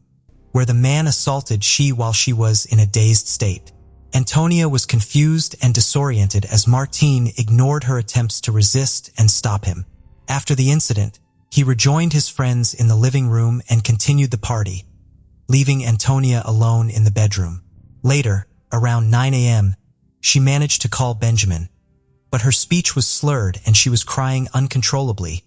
where the man assaulted she while she was in a dazed state. Antonia was confused and disoriented as Martín ignored her attempts to resist and stop him. After the incident, he rejoined his friends in the living room and continued the party, leaving Antonia alone in the bedroom. Later, around 9 a.m., she managed to call Benjamin, but her speech was slurred and she was crying uncontrollably,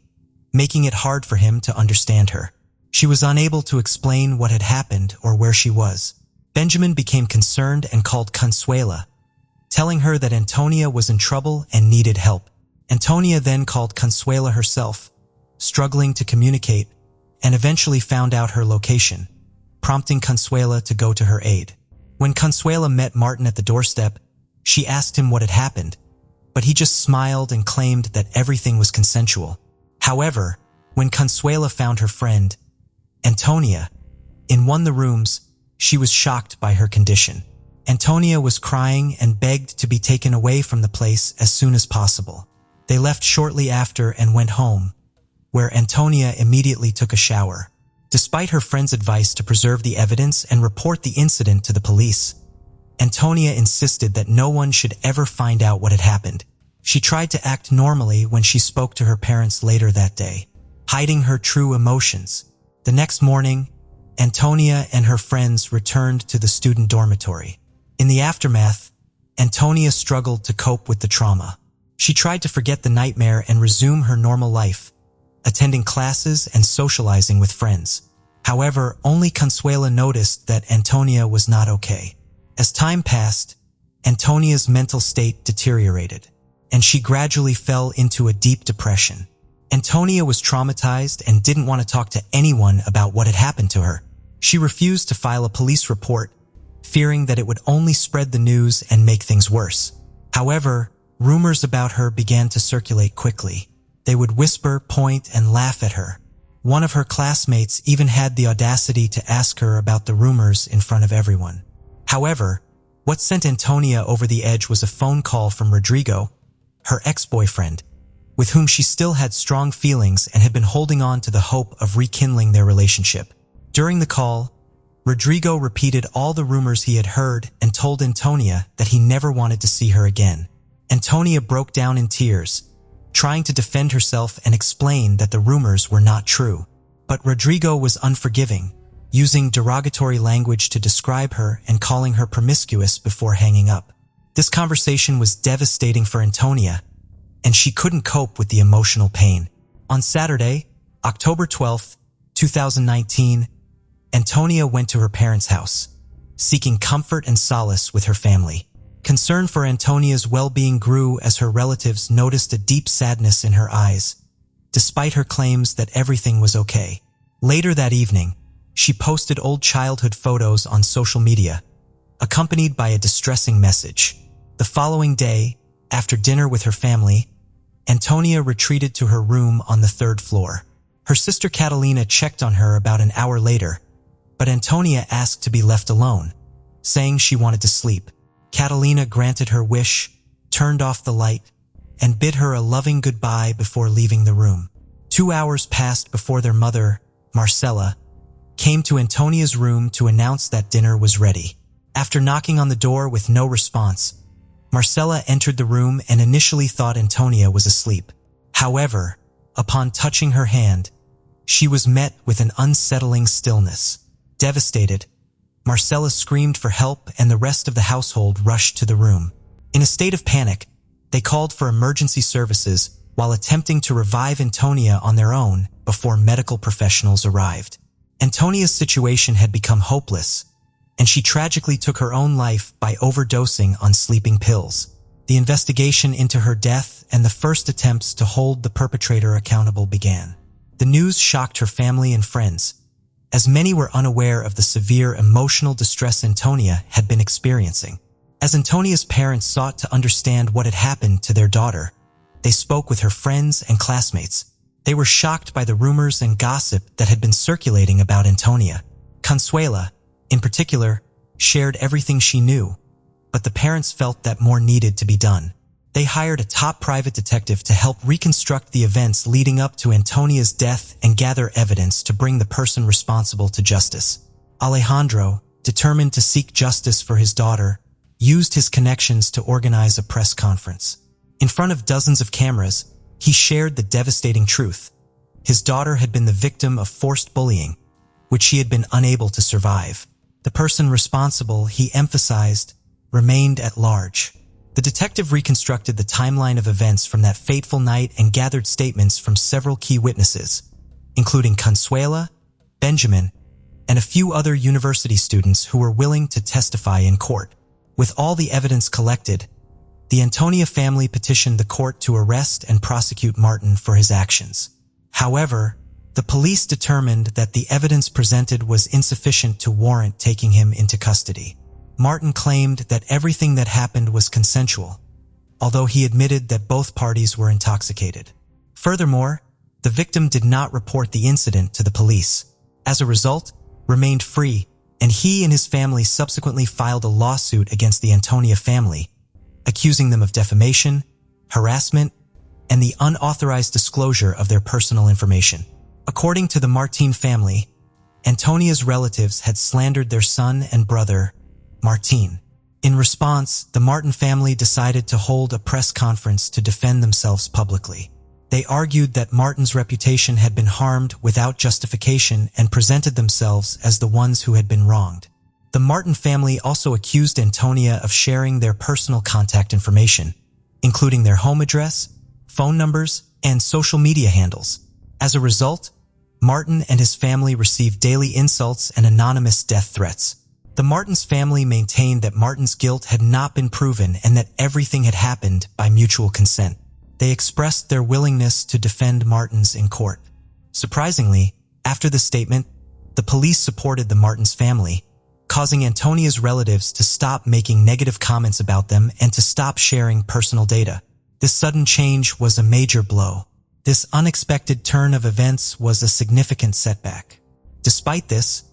making it hard for him to understand her. She was unable to explain what had happened or where she was. Benjamin became concerned and called Consuela, telling her that Antonia was in trouble and needed help. Antonia then called Consuela herself, struggling to communicate, and eventually found out her location, prompting Consuela to go to her aid. When Consuela met Martin at the doorstep, she asked him what had happened, but he just smiled and claimed that everything was consensual. However, when Consuela found her friend, Antonia, in one of the rooms, she was shocked by her condition. Antonia was crying and begged to be taken away from the place as soon as possible. They left shortly after and went home, where Antonia immediately took a shower. Despite her friend's advice to preserve the evidence and report the incident to the police, Antonia insisted that no one should ever find out what had happened. She tried to act normally when she spoke to her parents later that day, hiding her true emotions. The next morning, Antonia and her friends returned to the student dormitory. In the aftermath, Antonia struggled to cope with the trauma. She tried to forget the nightmare and resume her normal life, attending classes and socializing with friends. However, only Consuela noticed that Antonia was not okay. As time passed, Antonia's mental state deteriorated, and she gradually fell into a deep depression. Antonia was traumatized and didn't want to talk to anyone about what had happened to her. She refused to file a police report, fearing that it would only spread the news and make things worse. However, rumors about her began to circulate quickly. They would whisper, point, and laugh at her. One of her classmates even had the audacity to ask her about the rumors in front of everyone. However, what sent Antonia over the edge was a phone call from Rodrigo, her ex-boyfriend, with whom she still had strong feelings and had been holding on to the hope of rekindling their relationship. During the call, Rodrigo repeated all the rumors he had heard and told Antonia that he never wanted to see her again. Antonia broke down in tears, trying to defend herself and explain that the rumors were not true. But Rodrigo was unforgiving, using derogatory language to describe her and calling her promiscuous before hanging up. This conversation was devastating for Antonia, and she couldn't cope with the emotional pain. On Saturday, October 12, 2019, Antonia went to her parents' house, seeking comfort and solace with her family. Concern for Antonia's well-being grew as her relatives noticed a deep sadness in her eyes, despite her claims that everything was okay. Later that evening, she posted old childhood photos on social media, accompanied by a distressing message. The following day, after dinner with her family, Antonia retreated to her room on the 3rd floor. Her sister Catalina checked on her about an hour later, but Antonia asked to be left alone, saying she wanted to sleep. Catalina granted her wish, turned off the light, and bid her a loving goodbye before leaving the room. 2 hours passed before their mother, Marcela, came to Antonia's room to announce that dinner was ready. After knocking on the door with no response, Marcela entered the room and initially thought Antonia was asleep. However, upon touching her hand, she was met with an unsettling stillness. Devastated, Marcela screamed for help and the rest of the household rushed to the room. In a state of panic, they called for emergency services while attempting to revive Antonia on their own before medical professionals arrived. Antonia's situation had become hopeless, and she tragically took her own life by overdosing on sleeping pills. The investigation into her death and the first attempts to hold the perpetrator accountable began. The news shocked her family and friends, as many were unaware of the severe emotional distress Antonia had been experiencing. As Antonia's parents sought to understand what had happened to their daughter, they spoke with her friends and classmates. They were shocked by the rumors and gossip that had been circulating about Antonia. Consuela, in particular, shared everything she knew, but the parents felt that more needed to be done. They hired a top private detective to help reconstruct the events leading up to Antonia's death and gather evidence to bring the person responsible to justice. Alejandro, determined to seek justice for his daughter, used his connections to organize a press conference. In front of dozens of cameras, he shared the devastating truth. His daughter had been the victim of forced bullying, which she had been unable to survive. The person responsible, he emphasized, remained at large. The detective reconstructed the timeline of events from that fateful night and gathered statements from several key witnesses, including Consuela, Benjamin, and a few other university students who were willing to testify in court. With all the evidence collected, the Antonia family petitioned the court to arrest and prosecute Martin for his actions. However, the police determined that the evidence presented was insufficient to warrant taking him into custody. Martin claimed that everything that happened was consensual, although he admitted that both parties were intoxicated. Furthermore, the victim did not report the incident to the police. As a result, remained free, and he and his family subsequently filed a lawsuit against the Antonia family, accusing them of defamation, harassment, and the unauthorized disclosure of their personal information. According to the Martin family, Antonia's relatives had slandered their son and brother, Martin. In response, the Martin family decided to hold a press conference to defend themselves publicly. They argued that Martin's reputation had been harmed without justification and presented themselves as the ones who had been wronged. The Martin family also accused Antonia of sharing their personal contact information, including their home address, phone numbers, and social media handles. As a result, Martin and his family received daily insults and anonymous death threats. The Martins' family maintained that Martin's guilt had not been proven and that everything had happened by mutual consent. They expressed their willingness to defend Martins in court. Surprisingly, after the statement, the police supported the Martins' family, causing Antonia's relatives to stop making negative comments about them and to stop sharing personal data. This sudden change was a major blow. This unexpected turn of events was a significant setback. Despite this,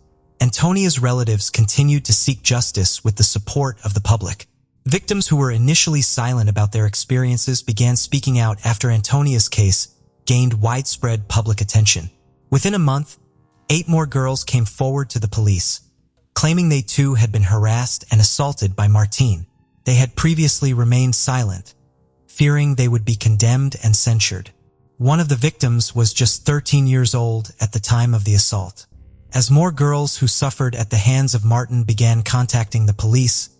Antonia's relatives continued to seek justice with the support of the public. Victims who were initially silent about their experiences began speaking out after Antonia's case gained widespread public attention. Within a month, 8 more girls came forward to the police, claiming they too had been harassed and assaulted by Martin. They had previously remained silent, fearing they would be condemned and censured. One of the victims was just 13 years old at the time of the assault. As more girls who suffered at the hands of Martin began contacting the police,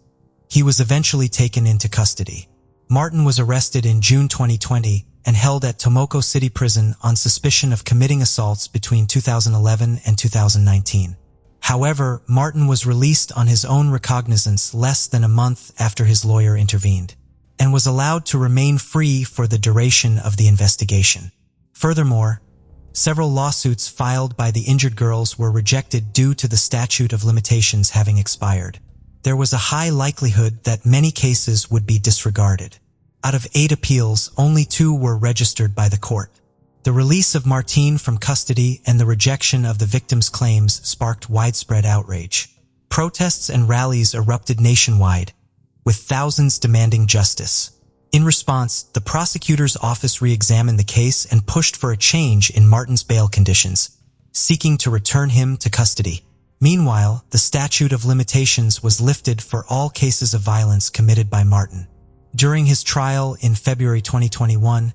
he was eventually taken into custody. Martin was arrested in June 2020 and held at Tomoko City Prison on suspicion of committing assaults between 2011 and 2019. However, Martin was released on his own recognizance less than a month after his lawyer intervened, and was allowed to remain free for the duration of the investigation. Furthermore, several lawsuits filed by the injured girls were rejected due to the statute of limitations having expired. There was a high likelihood that many cases would be disregarded. Out of 8 appeals, only 2 were registered by the court. The release of Martin from custody and the rejection of the victims' claims sparked widespread outrage. Protests and rallies erupted nationwide, with thousands demanding justice. In response, the prosecutor's office re-examined the case and pushed for a change in Martin's bail conditions, seeking to return him to custody. Meanwhile, the statute of limitations was lifted for all cases of violence committed by Martin. During his trial in February 2021,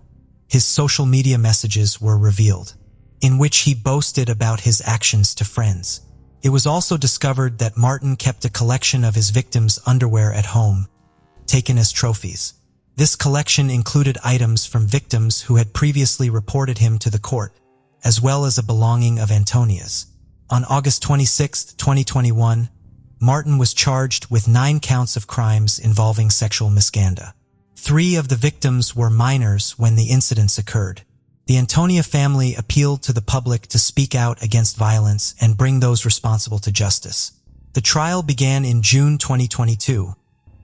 his social media messages were revealed, in which he boasted about his actions to friends. It was also discovered that Martin kept a collection of his victims' underwear at home, taken as trophies. This collection included items from victims who had previously reported him to the court, as well as a belonging of Antonia's. On August 26, 2021, Martin was charged with 9 counts of crimes involving sexual misconduct. 3 of the victims were minors when the incidents occurred. The Antonia family appealed to the public to speak out against violence and bring those responsible to justice. The trial began in June 2022,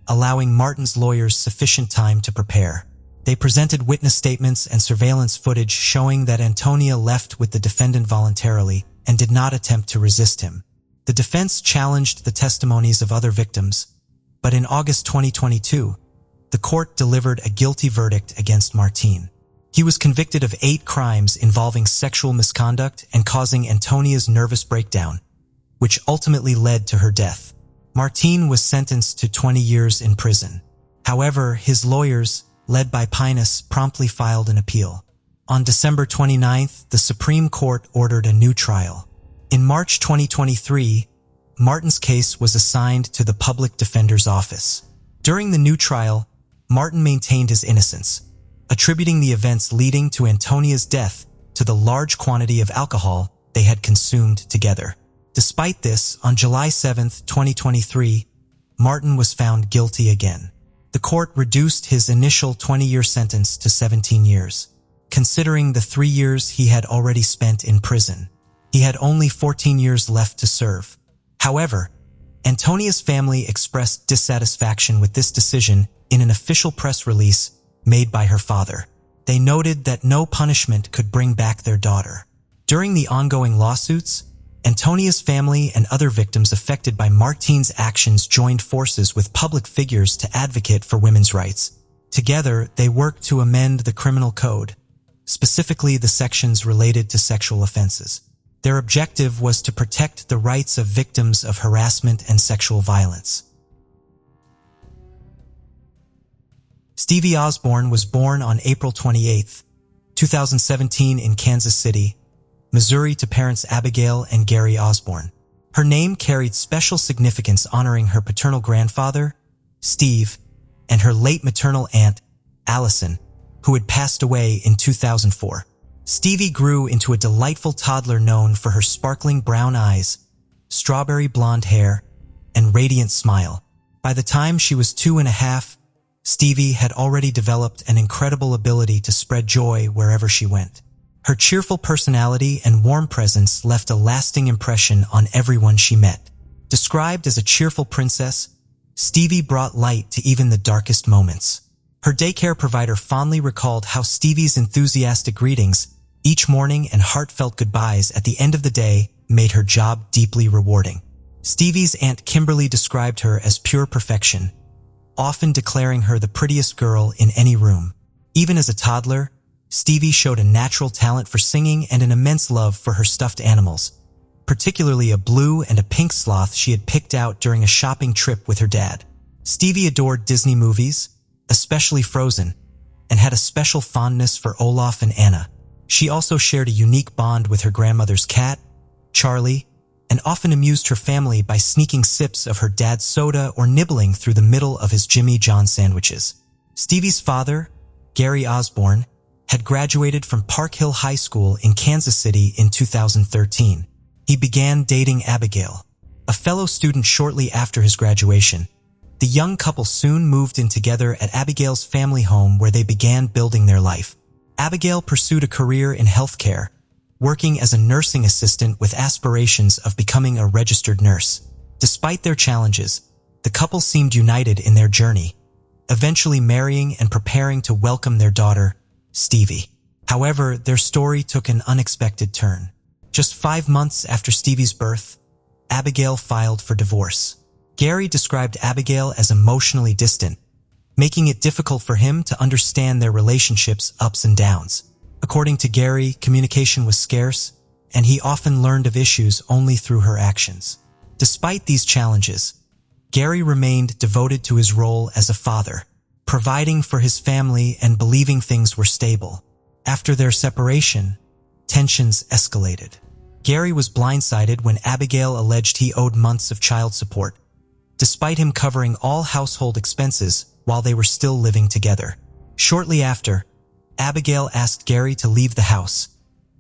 allowing Martin's lawyers sufficient time to prepare. They presented witness statements and surveillance footage showing that Antonia left with the defendant voluntarily and did not attempt to resist him. The defense challenged the testimonies of other victims, but in August 2022, the court delivered a guilty verdict against Martin. He was convicted of 8 crimes involving sexual misconduct and causing Antonia's nervous breakdown, which ultimately led to her death. Martin was sentenced to 20 years in prison. However, his lawyers, led by Pinus, promptly filed an appeal. On December 29th, the Supreme Court ordered a new trial. In March 2023, Martin's case was assigned to the Public Defender's Office. During the new trial, Martin maintained his innocence, attributing the events leading to Antonia's death to the large quantity of alcohol they had consumed together. Despite this, on July 7, 2023, Martin was found guilty again. The court reduced his initial 20-year sentence to 17 years. Considering the 3 years he had already spent in prison, he had only 14 years left to serve. However, Antonia's family expressed dissatisfaction with this decision in an official press release made by her father. They noted that no punishment could bring back their daughter. During the ongoing lawsuits, Antonia's family and other victims affected by Martin's actions joined forces with public figures to advocate for women's rights. Together, they worked to amend the criminal code, specifically the sections related to sexual offenses. Their objective was to protect the rights of victims of harassment and sexual violence. Stevie Osborne was born on April 28, 2017 in Kansas City, Missouri to parents Abigail and Gary Osborne. Her name carried special significance honoring her paternal grandfather, Steve, and her late maternal aunt, Allison, who had passed away in 2004. Stevie grew into a delightful toddler known for her sparkling brown eyes, strawberry blonde hair, and radiant smile. By the time she was 2.5, Stevie had already developed an incredible ability to spread joy wherever she went. Her cheerful personality and warm presence left a lasting impression on everyone she met. Described as a cheerful princess, Stevie brought light to even the darkest moments. Her daycare provider fondly recalled how Stevie's enthusiastic greetings each morning and heartfelt goodbyes at the end of the day made her job deeply rewarding. Stevie's Aunt Kimberly described her as pure perfection, often declaring her the prettiest girl in any room. Even as a toddler, Stevie showed a natural talent for singing and an immense love for her stuffed animals, particularly a blue and a pink sloth she had picked out during a shopping trip with her dad. Stevie adored Disney movies, especially Frozen, and had a special fondness for Olaf and Anna. She also shared a unique bond with her grandmother's cat, Charlie, and often amused her family by sneaking sips of her dad's soda or nibbling through the middle of his Jimmy John sandwiches. Stevie's father, Gary Osborne, had graduated from Park Hill High School in Kansas City in 2013. He began dating Abigail, a fellow student shortly after his graduation. The young couple soon moved in together at Abigail's family home where they began building their life. Abigail pursued a career in healthcare, working as a nursing assistant with aspirations of becoming a registered nurse. Despite their challenges, the couple seemed united in their journey, eventually marrying and preparing to welcome their daughter, Stevie. However, their story took an unexpected turn. Just 5 months after Stevie's birth, Abigail filed for divorce. Gary described Abigail as emotionally distant, making it difficult for him to understand their relationship's ups and downs. According to Gary, communication was scarce, and he often learned of issues only through her actions. Despite these challenges, Gary remained devoted to his role as a father, providing for his family and believing things were stable. After their separation, tensions escalated. Gary was blindsided when Abigail alleged he owed months of child support, despite him covering all household expenses while they were still living together. Shortly after, Abigail asked Gary to leave the house,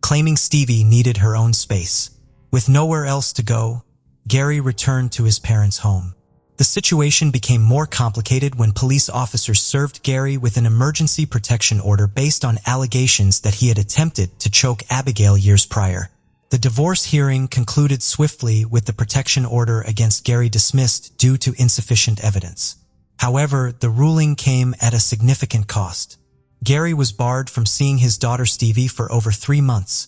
claiming Stevie needed her own space. With nowhere else to go, Gary returned to his parents' home. The situation became more complicated when police officers served Gary with an emergency protection order based on allegations that he had attempted to choke Abigail years prior. The divorce hearing concluded swiftly with the protection order against Gary dismissed due to insufficient evidence. However, the ruling came at a significant cost. Gary was barred from seeing his daughter Stevie for over 3 months,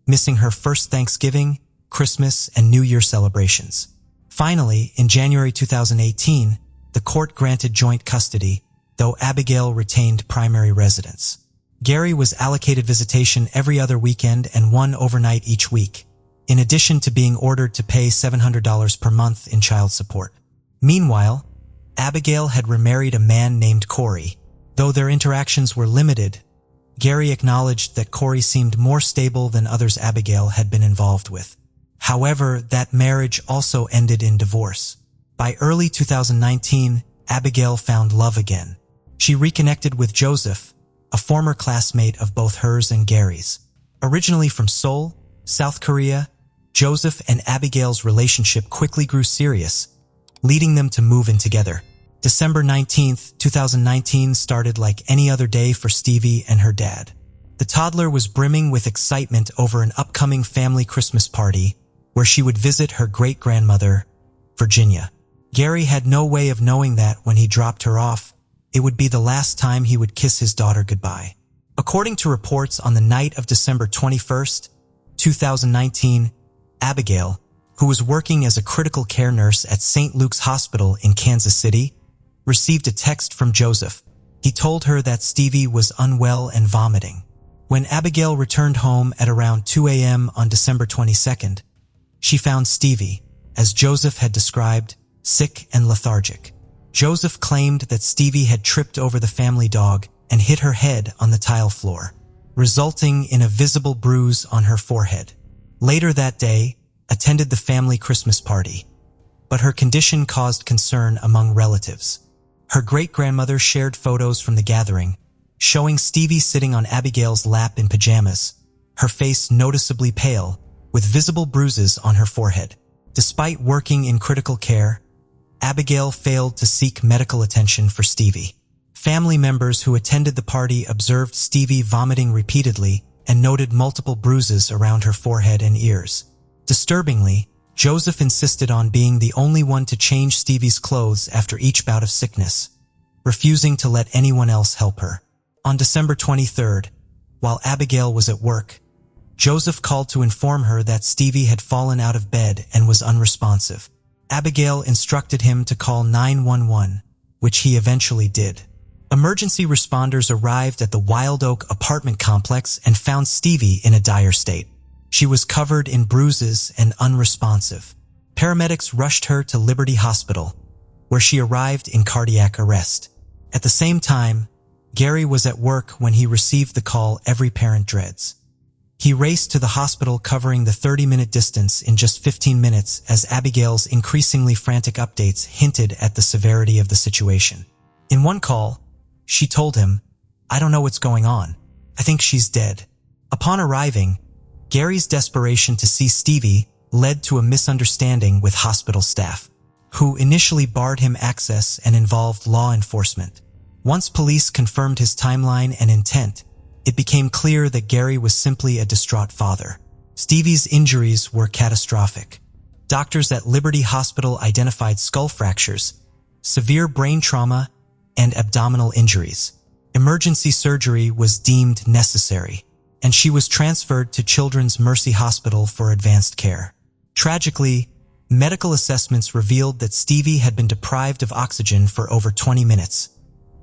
missing her first Thanksgiving, Christmas, and New Year celebrations. Finally, in January 2018, the court granted joint custody, though Abigail retained primary residence. Gary was allocated visitation every other weekend and 1 overnight each week, in addition to being ordered to pay $700 per month in child support. Meanwhile, Abigail had remarried a man named Corey. Though their interactions were limited, Gary acknowledged that Corey seemed more stable than others Abigail had been involved with. However, that marriage also ended in divorce. By early 2019, Abigail found love again. She reconnected with Joseph, a former classmate of both hers and Gary's. Originally from Seoul, South Korea, Joseph and Abigail's relationship quickly grew serious, leading them to move in together. December 19, 2019 started like any other day for Stevie and her dad. The toddler was brimming with excitement over an upcoming family Christmas party where she would visit her great-grandmother, Virginia. Gary had no way of knowing that when he dropped her off, it would be the last time he would kiss his daughter goodbye. According to reports, on the night of December 21, 2019, Abigail, who was working as a critical care nurse at St. Luke's Hospital in Kansas City, received a text from Joseph. He told her that Stevie was unwell and vomiting. When Abigail returned home at around 2 a.m. on December 22nd, she found Stevie, as Joseph had described, sick and lethargic. Joseph claimed that Stevie had tripped over the family dog and hit her head on the tile floor, resulting in a visible bruise on her forehead. Later that day, attended the family Christmas party, but her condition caused concern among relatives. Her great-grandmother shared photos from the gathering, showing Stevie sitting on Abigail's lap in pajamas, her face noticeably pale, with visible bruises on her forehead. Despite working in critical care, Abigail failed to seek medical attention for Stevie. Family members who attended the party observed Stevie vomiting repeatedly and noted multiple bruises around her forehead and ears. Disturbingly, Joseph insisted on being the only one to change Stevie's clothes after each bout of sickness, refusing to let anyone else help her. On December 23rd, while Abigail was at work, Joseph called to inform her that Stevie had fallen out of bed and was unresponsive. Abigail instructed him to call 911, which he eventually did. Emergency responders arrived at the Wild Oak apartment complex and found Stevie in a dire state. She was covered in bruises and unresponsive. Paramedics rushed her to Liberty Hospital, where she arrived in cardiac arrest. At the same time, Gary was at work when he received the call every parent dreads. He raced to the hospital, covering the 30-minute distance in just 15 minutes as Abigail's increasingly frantic updates hinted at the severity of the situation. In one call, she told him, "I don't know what's going on. I think she's dead." Upon arriving, Gary's desperation to see Stevie led to a misunderstanding with hospital staff, who initially barred him access and involved law enforcement. Once police confirmed his timeline and intent, it became clear that Gary was simply a distraught father. Stevie's injuries were catastrophic. Doctors at Liberty Hospital identified skull fractures, severe brain trauma, and abdominal injuries. Emergency surgery was deemed necessary, and she was transferred to Children's Mercy Hospital for advanced care. Tragically, medical assessments revealed that Stevie had been deprived of oxygen for over 20 minutes,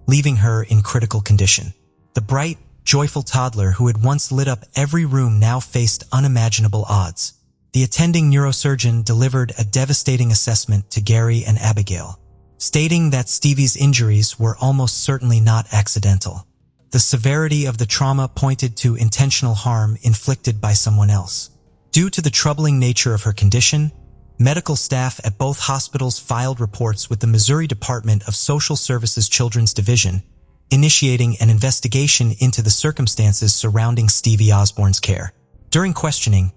leaving her in critical condition. The bright, joyful toddler who had once lit up every room now faced unimaginable odds. The attending neurosurgeon delivered a devastating assessment to Gary and Abigail, stating that Stevie's injuries were almost certainly not accidental. The severity of the trauma pointed to intentional harm inflicted by someone else. Due to the troubling nature of her condition, medical staff at both hospitals filed reports with the Missouri Department of Social Services Children's Division, initiating an investigation into the circumstances surrounding Stevie Osborne's care. During questioning,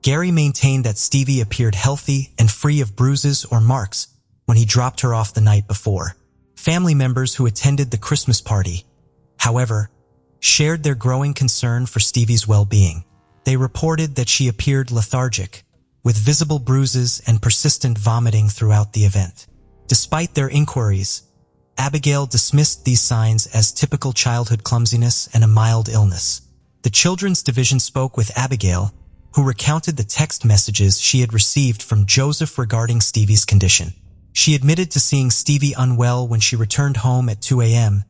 Gary maintained that Stevie appeared healthy and free of bruises or marks when he dropped her off the night before. Family members who attended the Christmas party, however, shared their growing concern for Stevie's well-being. They reported that she appeared lethargic, with visible bruises and persistent vomiting throughout the event. Despite their inquiries, Abigail dismissed these signs as typical childhood clumsiness and a mild illness. The Children's Division spoke with Abigail, who recounted the text messages she had received from Joseph regarding Stevie's condition. She admitted to seeing Stevie unwell when she returned home at 2 a.m.,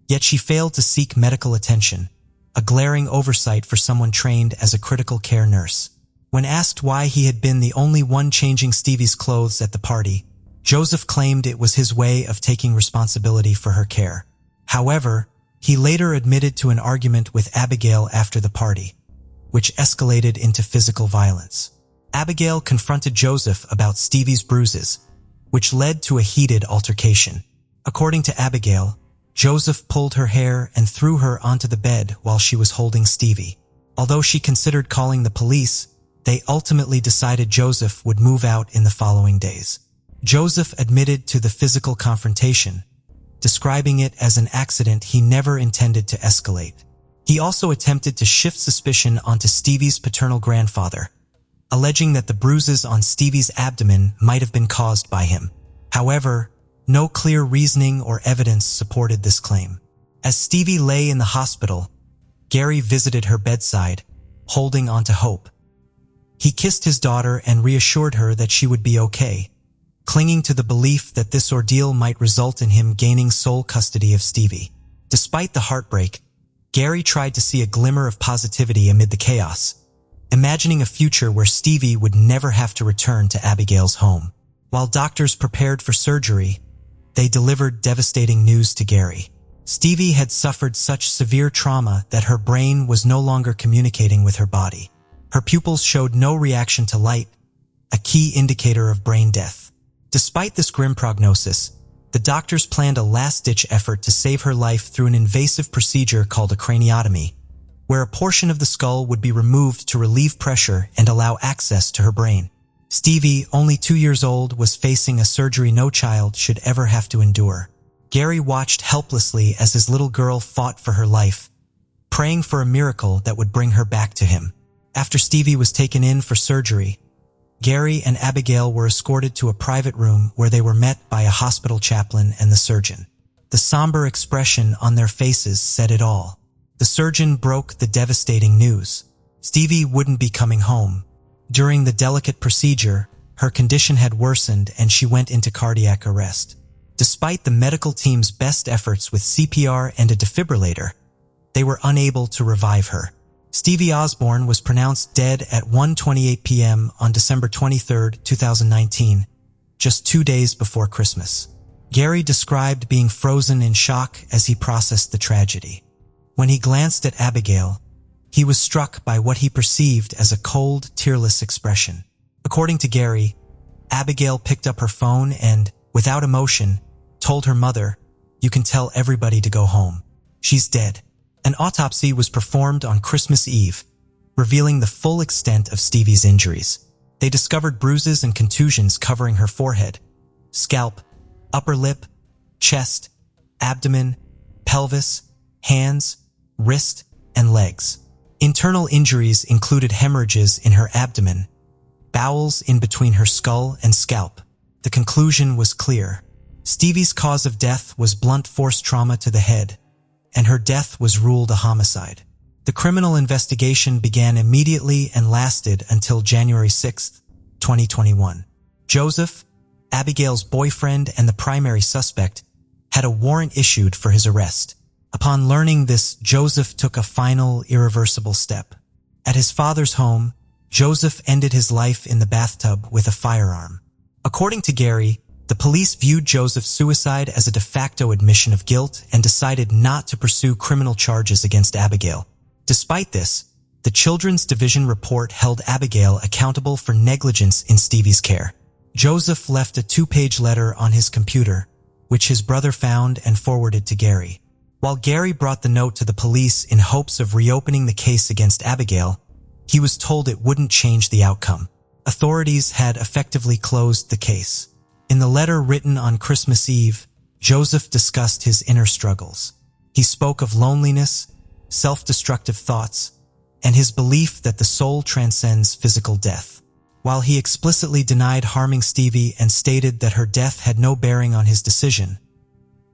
yet she failed to seek medical attention, a glaring oversight for someone trained as a critical care nurse. When asked why he had been the only one changing Stevie's clothes at the party, Joseph claimed it was his way of taking responsibility for her care. However, he later admitted to an argument with Abigail after the party, which escalated into physical violence. Abigail confronted Joseph about Stevie's bruises, which led to a heated altercation. According to Abigail, Joseph pulled her hair and threw her onto the bed while she was holding Stevie. Although she considered calling the police, they ultimately decided Joseph would move out in the following days. Joseph admitted to the physical confrontation, describing it as an accident he never intended to escalate. He also attempted to shift suspicion onto Stevie's paternal grandfather, alleging that the bruises on Stevie's abdomen might have been caused by him. However, no clear reasoning or evidence supported this claim. As Stevie lay in the hospital, Gary visited her bedside, holding on to hope. He kissed his daughter and reassured her that she would be okay, clinging to the belief that this ordeal might result in him gaining sole custody of Stevie. Despite the heartbreak, Gary tried to see a glimmer of positivity amid the chaos, imagining a future where Stevie would never have to return to Abigail's home. While doctors prepared for surgery, they delivered devastating news to Gary. Stevie had suffered such severe trauma that her brain was no longer communicating with her body. Her pupils showed no reaction to light, a key indicator of brain death. Despite this grim prognosis, the doctors planned a last-ditch effort to save her life through an invasive procedure called a craniotomy, where a portion of the skull would be removed to relieve pressure and allow access to her brain. Stevie, only 2 years old, was facing a surgery no child should ever have to endure. Gary watched helplessly as his little girl fought for her life, praying for a miracle that would bring her back to him. After Stevie was taken in for surgery, Gary and Abigail were escorted to a private room where they were met by a hospital chaplain and the surgeon. The somber expression on their faces said it all. The surgeon broke the devastating news. Stevie wouldn't be coming home. During the delicate procedure, her condition had worsened and she went into cardiac arrest. Despite the medical team's best efforts with CPR and a defibrillator, they were unable to revive her. Stevie Osborne was pronounced dead at 1:28 p.m. on December 23, 2019, just 2 days before Christmas. Gary described being frozen in shock as he processed the tragedy. When he glanced at Abigail, he was struck by what he perceived as a cold, tearless expression. According to Gary, Abigail picked up her phone and, without emotion, told her mother, "You can tell everybody to go home. She's dead." An autopsy was performed on Christmas Eve, revealing the full extent of Stevie's injuries. They discovered bruises and contusions covering her forehead, scalp, upper lip, chest, abdomen, pelvis, hands, wrist, and legs. Internal injuries included hemorrhages in her abdomen, bowels in between her skull and scalp. The conclusion was clear. Stevie's cause of death was blunt force trauma to the head, and her death was ruled a homicide. The criminal investigation began immediately and lasted until January 6, 2021. Joseph, Abigail's boyfriend and the primary suspect, had a warrant issued for his arrest. Upon learning this, Joseph took a final, irreversible step. At his father's home, Joseph ended his life in the bathtub with a firearm. According to Gary, the police viewed Joseph's suicide as a de facto admission of guilt and decided not to pursue criminal charges against Abigail. Despite this, the Children's Division report held Abigail accountable for negligence in Stevie's care. Joseph left a 2-page letter on his computer, which his brother found and forwarded to Gary. While Gary brought the note to the police in hopes of reopening the case against Abigail, he was told it wouldn't change the outcome. Authorities had effectively closed the case. In the letter written on Christmas Eve, Joseph discussed his inner struggles. He spoke of loneliness, self-destructive thoughts, and his belief that the soul transcends physical death. While he explicitly denied harming Stevie and stated that her death had no bearing on his decision,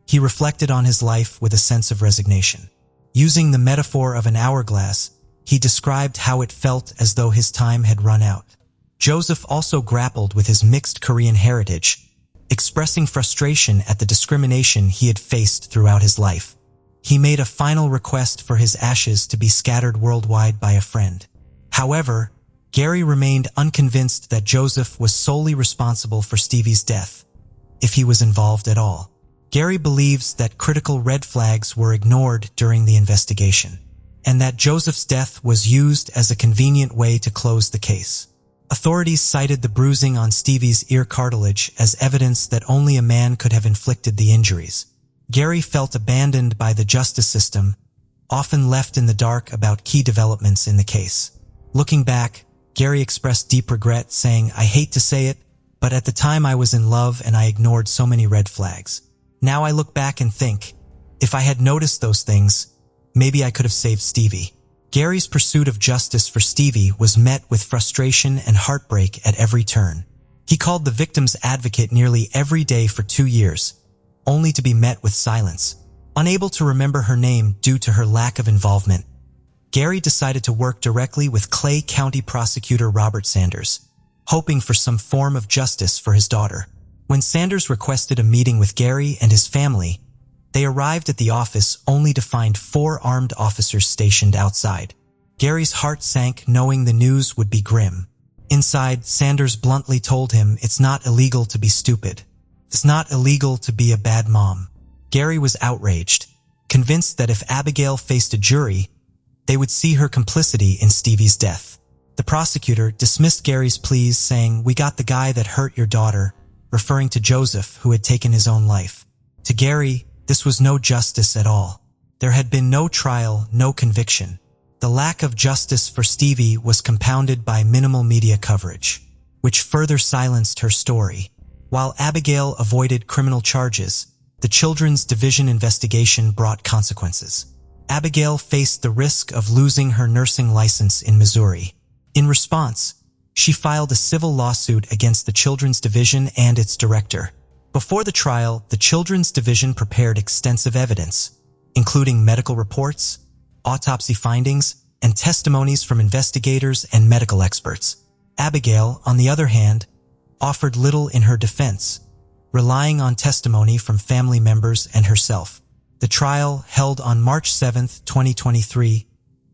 he reflected on his life with a sense of resignation. Using the metaphor of an hourglass, he described how it felt as though his time had run out. Joseph also grappled with his mixed Korean heritage, expressing frustration at the discrimination he had faced throughout his life. He made a final request for his ashes to be scattered worldwide by a friend. However, Gary remained unconvinced that Joseph was solely responsible for Stevie's death, if he was involved at all. Gary believes that critical red flags were ignored during the investigation, and that Joseph's death was used as a convenient way to close the case. Authorities cited the bruising on Stevie's ear cartilage as evidence that only a man could have inflicted the injuries. Gary felt abandoned by the justice system, often left in the dark about key developments in the case. Looking back, Gary expressed deep regret, saying, "I hate to say it, but at the time I was in love and I ignored so many red flags. Now I look back and think, if I had noticed those things, maybe I could have saved Stevie." Gary's pursuit of justice for Stevie was met with frustration and heartbreak at every turn. He called the victim's advocate nearly every day for 2 years, only to be met with silence. Unable to remember her name due to her lack of involvement, Gary decided to work directly with Clay County Prosecutor Robert Sanders, hoping for some form of justice for his daughter. When Sanders requested a meeting with Gary and his family, they arrived at the office only to find 4 armed officers stationed outside. Gary's heart sank knowing the news would be grim. Inside, Sanders bluntly told him it's not illegal to be stupid. It's not illegal to be a bad mom. Gary was outraged, convinced that if Abigail faced a jury, they would see her complicity in Stevie's death. The prosecutor dismissed Gary's pleas, saying, "We got the guy that hurt your daughter," referring to Joseph, who had taken his own life. To Gary, this was no justice at all. There had been no trial, no conviction. The lack of justice for Stevie was compounded by minimal media coverage, which further silenced her story. While Abigail avoided criminal charges, the Children's Division investigation brought consequences. Abigail faced the risk of losing her nursing license in Missouri. In response, she filed a civil lawsuit against the Children's Division and its director. Before the trial, the Children's Division prepared extensive evidence, including medical reports, autopsy findings, and testimonies from investigators and medical experts. Abigail, on the other hand, offered little in her defense, relying on testimony from family members and herself. The trial, held on March 7, 2023,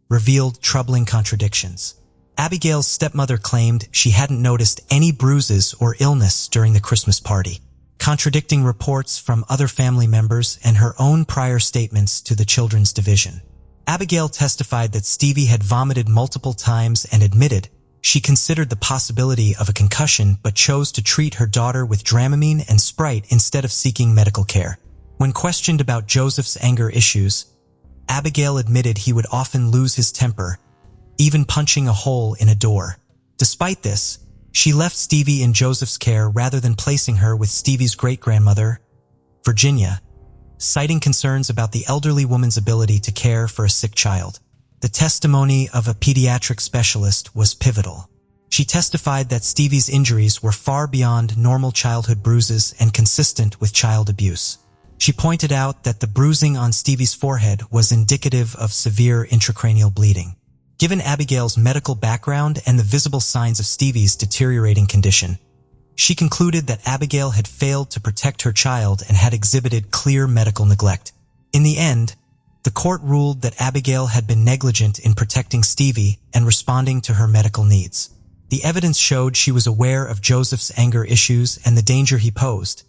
revealed troubling contradictions. Abigail's stepmother claimed she hadn't noticed any bruises or illness during the Christmas party, contradicting reports from other family members and her own prior statements to the Children's Division. Abigail testified that Stevie had vomited multiple times and admitted she considered the possibility of a concussion but chose to treat her daughter with Dramamine and Sprite instead of seeking medical care. When questioned about Joseph's anger issues, Abigail admitted he would often lose his temper, even punching a hole in a door. Despite this, she left Stevie in Joseph's care rather than placing her with Stevie's great-grandmother, Virginia, citing concerns about the elderly woman's ability to care for a sick child. The testimony of a pediatric specialist was pivotal. She testified that Stevie's injuries were far beyond normal childhood bruises and consistent with child abuse. She pointed out that the bruising on Stevie's forehead was indicative of severe intracranial bleeding. Given Abigail's medical background and the visible signs of Stevie's deteriorating condition, she concluded that Abigail had failed to protect her child and had exhibited clear medical neglect. In the end, the court ruled that Abigail had been negligent in protecting Stevie and responding to her medical needs. The evidence showed she was aware of Joseph's anger issues and the danger he posed,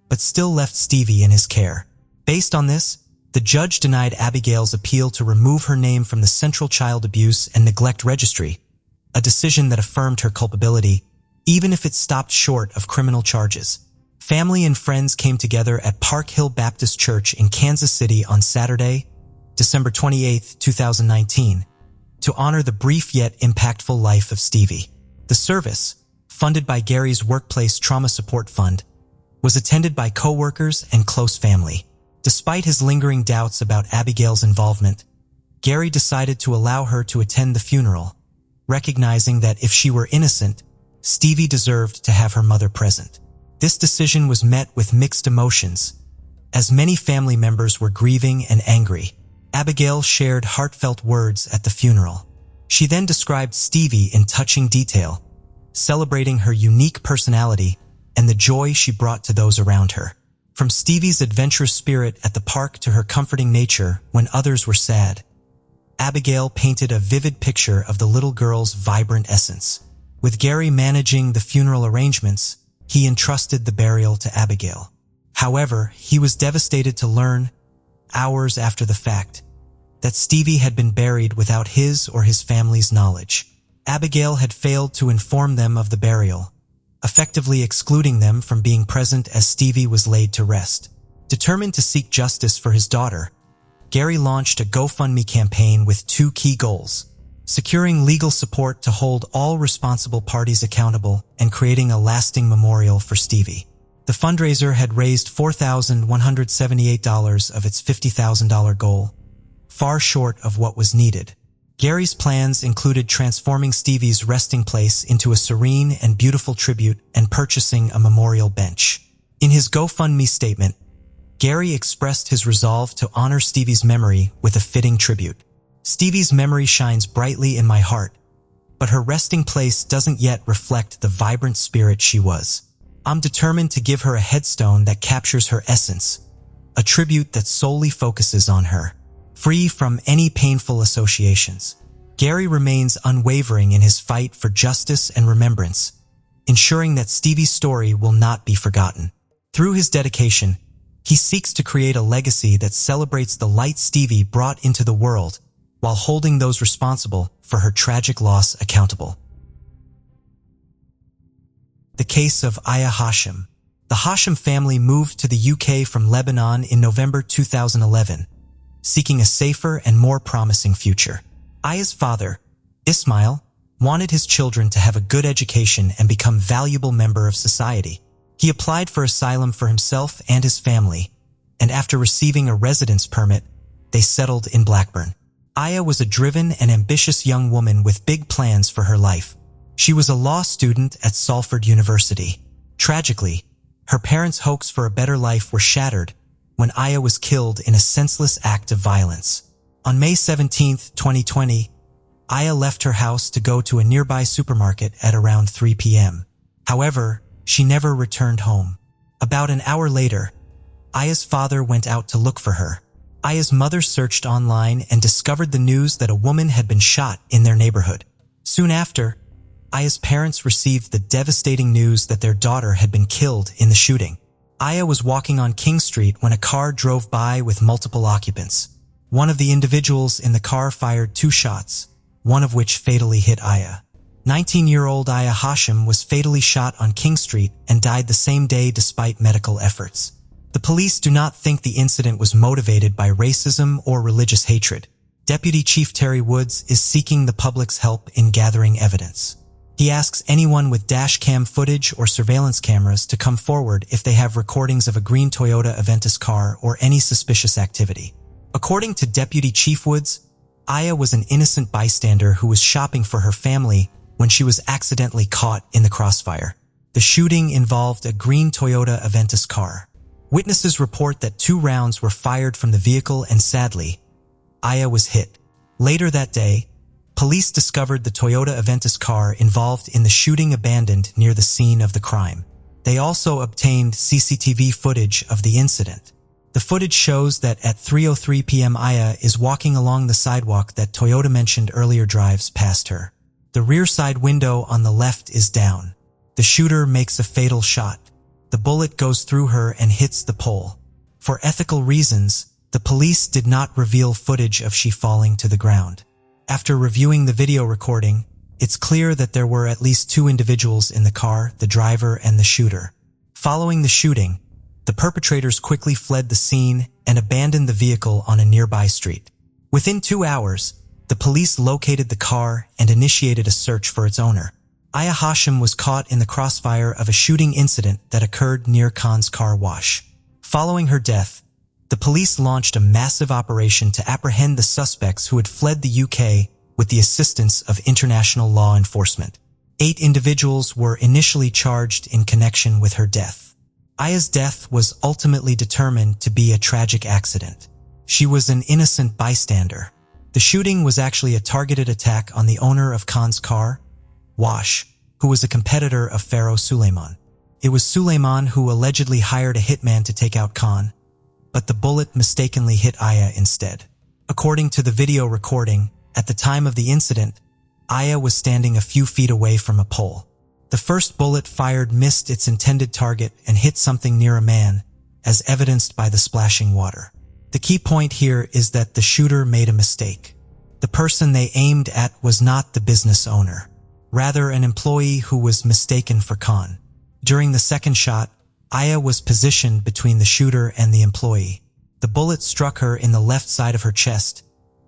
but still left Stevie in his care. Based on this, the judge denied Abigail's appeal to remove her name from the Central Child Abuse and Neglect Registry, a decision that affirmed her culpability, even if it stopped short of criminal charges. Family and friends came together at Park Hill Baptist Church in Kansas City on Saturday, December 28, 2019, to honor the brief yet impactful life of Stevie. The service, funded by Gary's Workplace Trauma Support Fund, was attended by co-workers and close family. Despite his lingering doubts about Abigail's involvement, Gary decided to allow her to attend the funeral, recognizing that if she were innocent, Stevie deserved to have her mother present. This decision was met with mixed emotions, as many family members were grieving and angry. Abigail shared heartfelt words at the funeral. She then described Stevie in touching detail, celebrating her unique personality and the joy she brought to those around her. From Stevie's adventurous spirit at the park to her comforting nature when others were sad, Abigail painted a vivid picture of the little girl's vibrant essence. With Gary managing the funeral arrangements, he entrusted the burial to Abigail. However, he was devastated to learn, hours after the fact, that Stevie had been buried without his or his family's knowledge. Abigail had failed to inform them of the burial, effectively excluding them from being present as Stevie was laid to rest. Determined to seek justice for his daughter, Gary launched a GoFundMe campaign with two key goals: securing legal support to hold all responsible parties accountable and creating a lasting memorial for Stevie. The fundraiser had raised $4,178 of its $50,000 goal, far short of what was needed. Gary's plans included transforming Stevie's resting place into a serene and beautiful tribute and purchasing a memorial bench. In his GoFundMe statement, Gary expressed his resolve to honor Stevie's memory with a fitting tribute. Stevie's memory shines brightly in my heart, but her resting place doesn't yet reflect the vibrant spirit she was. I'm determined to give her a headstone that captures her essence, a tribute that solely focuses on her, free from any painful associations. Gary remains unwavering in his fight for justice and remembrance, ensuring that Stevie's story will not be forgotten. Through his dedication, he seeks to create a legacy that celebrates the light Stevie brought into the world while holding those responsible for her tragic loss accountable. The case of Aya Hachem. The Hachem family moved to the UK from Lebanon in November 2011, seeking a safer and more promising future. Aya's father, Ismail, wanted his children to have a good education and become valuable member of society. He applied for asylum for himself and his family, and after receiving a residence permit, they settled in Blackburn. Aya was a driven and ambitious young woman with big plans for her life. She was a law student at Salford University. Tragically, her parents' hopes for a better life were shattered when Aya was killed in a senseless act of violence. On May 17, 2020, Aya left her house to go to a nearby supermarket at around 3 p.m. However, she never returned home. About an hour later, Aya's father went out to look for her. Aya's mother searched online and discovered the news that a woman had been shot in their neighborhood. Soon after, Aya's parents received the devastating news that their daughter had been killed in the shooting. Aya was walking on King Street when a car drove by with multiple occupants. One of the individuals in the car fired 2 shots, one of which fatally hit Aya. 19-year-old Aya Hachem was fatally shot on King Street and died the same day despite medical efforts. The police do not think the incident was motivated by racism or religious hatred. Deputy Chief Terry Woods is seeking the public's help in gathering evidence. He asks anyone with dash cam footage or surveillance cameras to come forward if they have recordings of a green Toyota Aventus car or any suspicious activity. According to Deputy Chief Woods, Aya was an innocent bystander who was shopping for her family when she was accidentally caught in the crossfire. The shooting involved a green Toyota Aventus car. Witnesses report that 2 rounds were fired from the vehicle and sadly, Aya was hit. Later that day, police discovered the Toyota Aventus car involved in the shooting abandoned near the scene of the crime. They also obtained CCTV footage of the incident. The footage shows that at 3:03 p.m. Aya is walking along the sidewalk that Toyota mentioned earlier drives past her. The rear side window on the left is down. The shooter makes a fatal shot. The bullet goes through her and hits the pole. For ethical reasons, the police did not reveal footage of she falling to the ground. After reviewing the video recording, it's clear that there were at least 2 individuals in the car, the driver and the shooter. Following the shooting, the perpetrators quickly fled the scene and abandoned the vehicle on a nearby street. Within 2 hours, the police located the car and initiated a search for its owner. Aya Hachem was caught in the crossfire of a shooting incident that occurred near Khan's car wash. Following her death, the police launched a massive operation to apprehend the suspects who had fled the UK with the assistance of international law enforcement. 8 individuals were initially charged in connection with her death. Aya's death was ultimately determined to be a tragic accident. She was an innocent bystander. The shooting was actually a targeted attack on the owner of Khan's car wash, who was a competitor of Pharaoh Suleiman. It was Suleiman who allegedly hired a hitman to take out Khan, but the bullet mistakenly hit Aya instead. According to the video recording, at the time of the incident, Aya was standing a few feet away from a pole. The first bullet fired missed its intended target and hit something near a man, as evidenced by the splashing water. The key point here is that the shooter made a mistake. The person they aimed at was not the business owner. rather an employee who was mistaken for Khan. During the second shot, Aya was positioned between the shooter and the employee. The bullet struck her in the left side of her chest,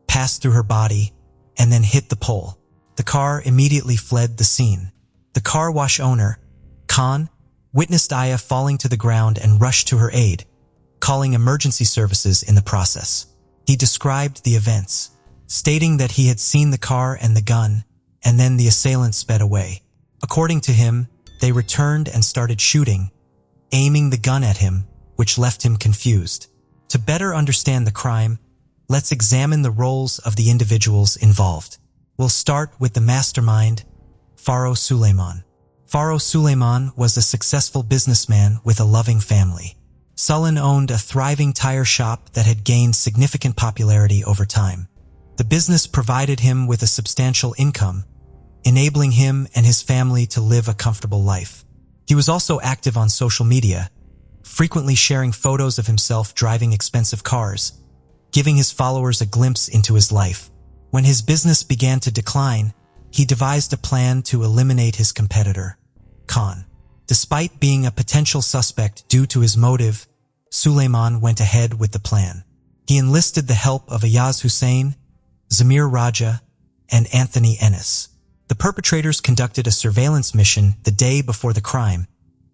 passed through her body, and then hit the pole. The car immediately fled the scene. The car wash owner, Khan, witnessed Aya falling to the ground and rushed to her aid, calling emergency services in the process. He described the events, stating that he had seen the car and the gun, and then the assailant sped away. According to him, they returned and started shooting, aiming the gun at him, which left him confused. To better understand the crime, let's examine the roles of the individuals involved. We'll start with the mastermind, Faro Suleiman. Faro Suleiman was a successful businessman with a loving family. Sullen owned a thriving tire shop that had gained significant popularity over time. The business provided him with a substantial income, enabling him and his family to live a comfortable life. He was also active on social media, frequently sharing photos of himself driving expensive cars, giving his followers a glimpse into his life. When his business began to decline, he devised a plan to eliminate his competitor, Khan. Despite being a potential suspect due to his motive, Suleiman went ahead with the plan. He enlisted the help of Aya Hussein, Zamir Raja, and Anthony Ennis. The perpetrators conducted a surveillance mission the day before the crime,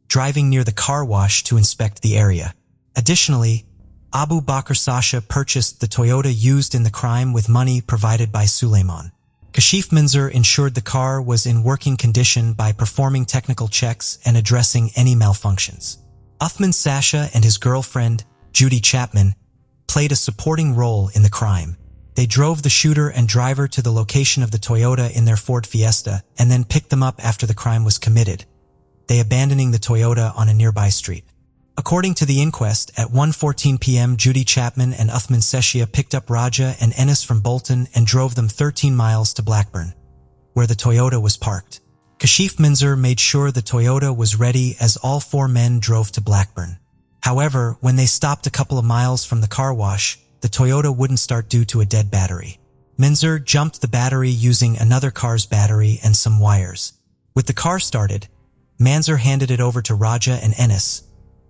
driving near the car wash to inspect the area. Additionally, Abu Bakr Sasha purchased the Toyota used in the crime with money provided by Suleiman. Kashif Minzer ensured the car was in working condition by performing technical checks and addressing any malfunctions. Uthman Sasha and his girlfriend, Judy Chapman, played a supporting role in the crime. They drove the shooter and driver to the location of the Toyota in their Ford Fiesta and then picked them up after the crime was committed, they abandoning the Toyota on a nearby street. According to the inquest, at 1:14 p.m. Judy Chapman and Uthman Sessia picked up Raja and Ennis from Bolton and drove them 13 miles to Blackburn, where the Toyota was parked. Kashif Minzer made sure the Toyota was ready as all four men drove to Blackburn. However, when they stopped a couple of miles from the car wash, the Toyota wouldn't start due to a dead battery. Minzer jumped the battery using another car's battery and some wires. With the car started, Minzer handed it over to Raja and Ennis,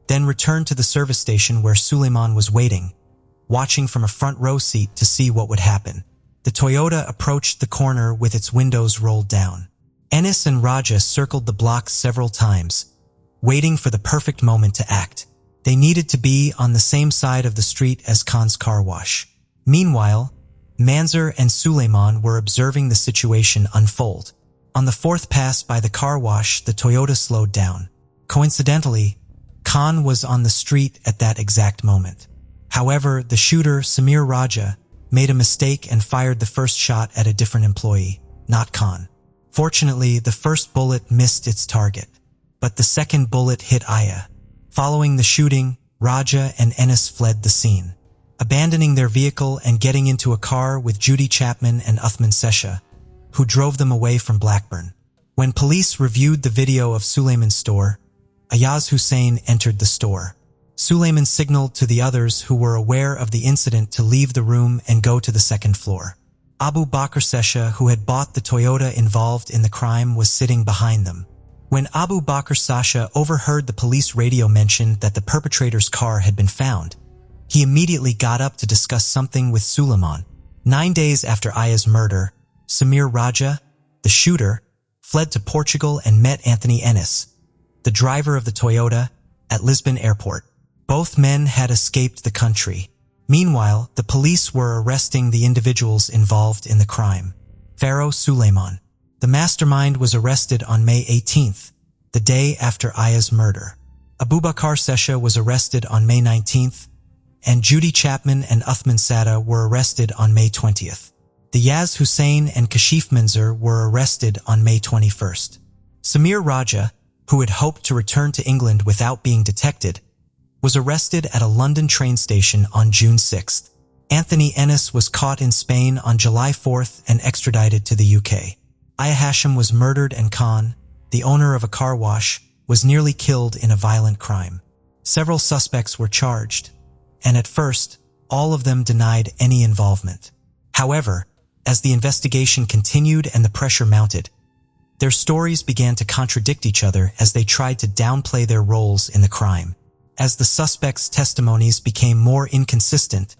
then returned to the service station where Suleiman was waiting, watching from a front row seat to see what would happen. The Toyota approached the corner with its windows rolled down. Ennis and Raja circled the block several times, waiting for the perfect moment to act. They needed to be on the same side of the street as Khan's car wash. Meanwhile, Minzer and Suleiman were observing the situation unfold. On the fourth pass by the car wash, the Toyota slowed down. Coincidentally, Khan was on the street at that exact moment. However, the shooter, Samir Raja, made a mistake and fired the first shot at a different employee, not Khan. Fortunately, the first bullet missed its target, but the second bullet hit Aya. Following the shooting, Raja and Ennis fled the scene, abandoning their vehicle and getting into a car with Judy Chapman and Uthman Sesha, who drove them away from Blackburn. When police reviewed the video of Suleiman's store, Aya Hussein entered the store. Suleiman signaled to the others who were aware of the incident to leave the room and go to the second floor. Abu Bakr Sesha, who had bought the Toyota involved in the crime, was sitting behind them. When Abu Bakr Sasha overheard the police radio mention that the perpetrator's car had been found, he immediately got up to discuss something with Suleiman. 9 days after Aya's murder, Samir Raja, the shooter, fled to Portugal and met Anthony Ennis, the driver of the Toyota, at Lisbon Airport. Both men had escaped the country. Meanwhile, the police were arresting the individuals involved in the crime. Faro Suleiman, the mastermind, was arrested on May 18th, the day after Aya's murder. Abu Bakr Sesha was arrested on May 19th, and Judy Chapman and Uthman Sada were arrested on May 20th. The Yaz Hussein and Kashif Minzer were arrested on May 21st. Samir Raja, who had hoped to return to England without being detected, was arrested at a London train station on June 6th. Anthony Ennis was caught in Spain on July 4th and extradited to the UK. Aya Hachem was murdered and Khan, the owner of a car wash, was nearly killed in a violent crime. Several suspects were charged, and at first, all of them denied any involvement. However, as the investigation continued and the pressure mounted, Their stories began to contradict each other as they tried to downplay their roles in the crime. As the suspects' testimonies became more inconsistent,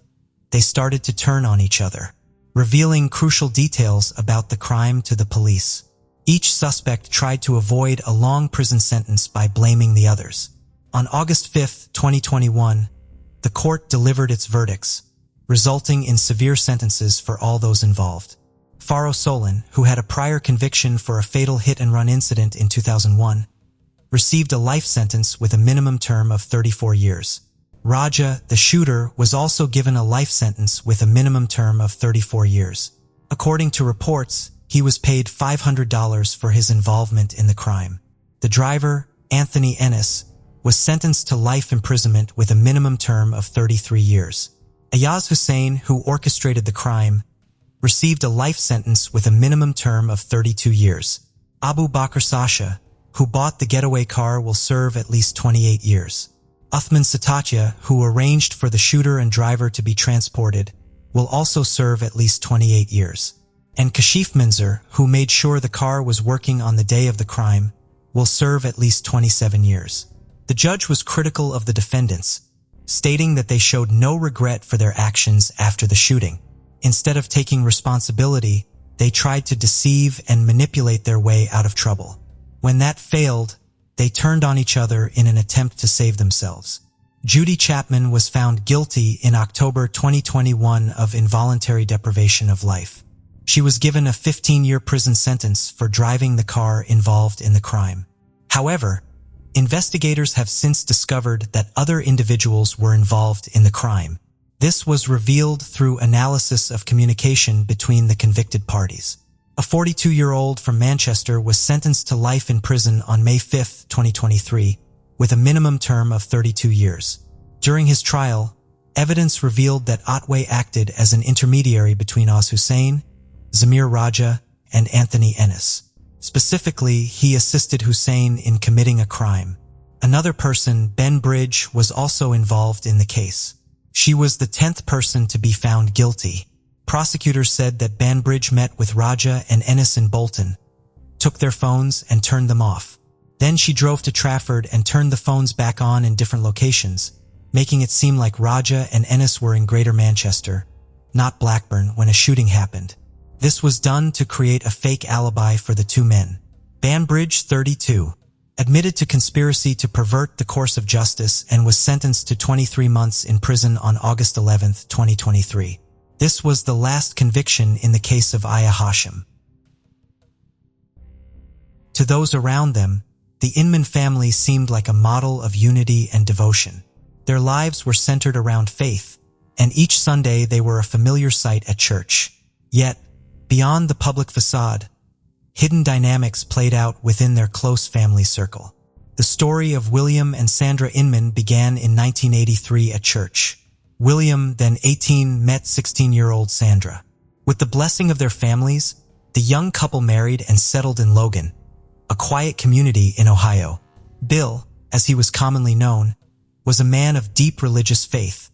they started to turn on each other, revealing crucial details about the crime to the police. Each suspect tried to avoid a long prison sentence by blaming the others. On August 5, 2021, the court delivered its verdicts, resulting in severe sentences for all those involved. Faro Solon, who had a prior conviction for a fatal hit-and-run incident in 2001, received a life sentence with a minimum term of 34 years. Raja, the shooter, was also given a life sentence with a minimum term of 34 years. According to reports, he was paid $500 for his involvement in the crime. The driver, Anthony Ennis, was sentenced to life imprisonment with a minimum term of 33 years. Ayaz Hussein, who orchestrated the crime, received a life sentence with a minimum term of 32 years. Abu Bakr Sasha, who bought the getaway car, will serve at least 28 years. Uthman Satatia, who arranged for the shooter and driver to be transported, will also serve at least 28 years. And Kashif Minzer, who made sure the car was working on the day of the crime, will serve at least 27 years. The judge was critical of the defendants, stating that they showed no regret for their actions after the shooting. Instead of taking responsibility, they tried to deceive and manipulate their way out of trouble. When that failed, they turned on each other in an attempt to save themselves. Judy Chapman was found guilty in October 2021 of involuntary deprivation of life. She was given a 15-year prison sentence for driving the car involved in the crime. However, investigators have since discovered that other individuals were involved in the crime. This was revealed through analysis of communication between the convicted parties. A 42-year-old from Manchester was sentenced to life in prison on May 5, 2023, with a minimum term of 32 years. During his trial, evidence revealed that Otway acted as an intermediary between Oz Hussein, Zamir Raja, and Anthony Ennis. Specifically, he assisted Hussein in committing a crime. Another person, Ben Bridge, was also involved in the case. She was the 10th person to be found guilty. Prosecutors said that Banbridge met with Raja and Ennis in Bolton, took their phones and turned them off. Then she drove to Trafford and turned the phones back on in different locations, making it seem like Raja and Ennis were in Greater Manchester, not Blackburn, when a shooting happened. This was done to create a fake alibi for the two men. Banbridge, 32, admitted to conspiracy to pervert the course of justice and was sentenced to 23 months in prison on August 11, 2023. This was the last conviction in the case of Aya Hachem. To those around them, the Inman family seemed like a model of unity and devotion. Their lives were centered around faith, and each Sunday they were a familiar sight at church. Yet, beyond the public facade, hidden dynamics played out within their close family circle. The story of William and Sandra Inman began in 1983 at church. William, then 18, met 16-year-old Sandra. With the blessing of their families, the young couple married and settled in Logan, a quiet community in Ohio. Bill, as he was commonly known, was a man of deep religious faith,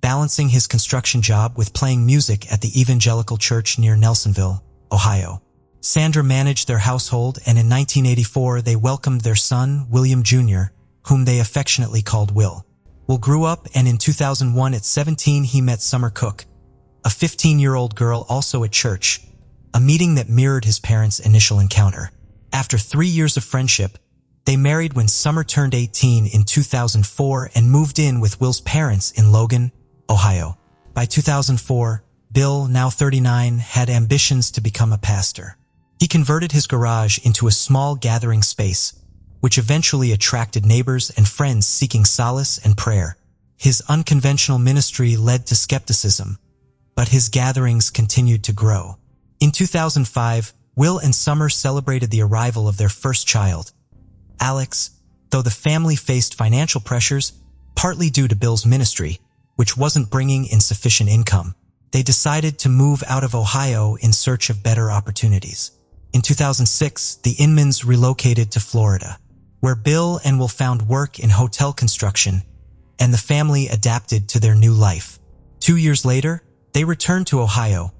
balancing his construction job with playing music at the evangelical church near Nelsonville, Ohio. Sandra managed their household, and in 1984 they welcomed their son, William Jr., whom they affectionately called Will. Will grew up, and in 2001 at 17 he met Summer Cook, a 15-year-old girl also at church, a meeting that mirrored his parents' initial encounter. After 3 years of friendship, they married when Summer turned 18 in 2004 and moved in with Will's parents in Logan, Ohio. By 2004, Bill, now 39, had ambitions to become a pastor. He converted his garage into a small gathering space, which eventually attracted neighbors and friends seeking solace and prayer. His unconventional ministry led to skepticism, but his gatherings continued to grow. In 2005, Will and Summer celebrated the arrival of their first child, Alex, though the family faced financial pressures, partly due to Bill's ministry, which wasn't bringing in sufficient income. They decided to move out of Ohio in search of better opportunities. In 2006, the Inmans relocated to Florida, where Bill and Will found work in hotel construction, and the family adapted to their new life. 2 years later, they returned to Ohio,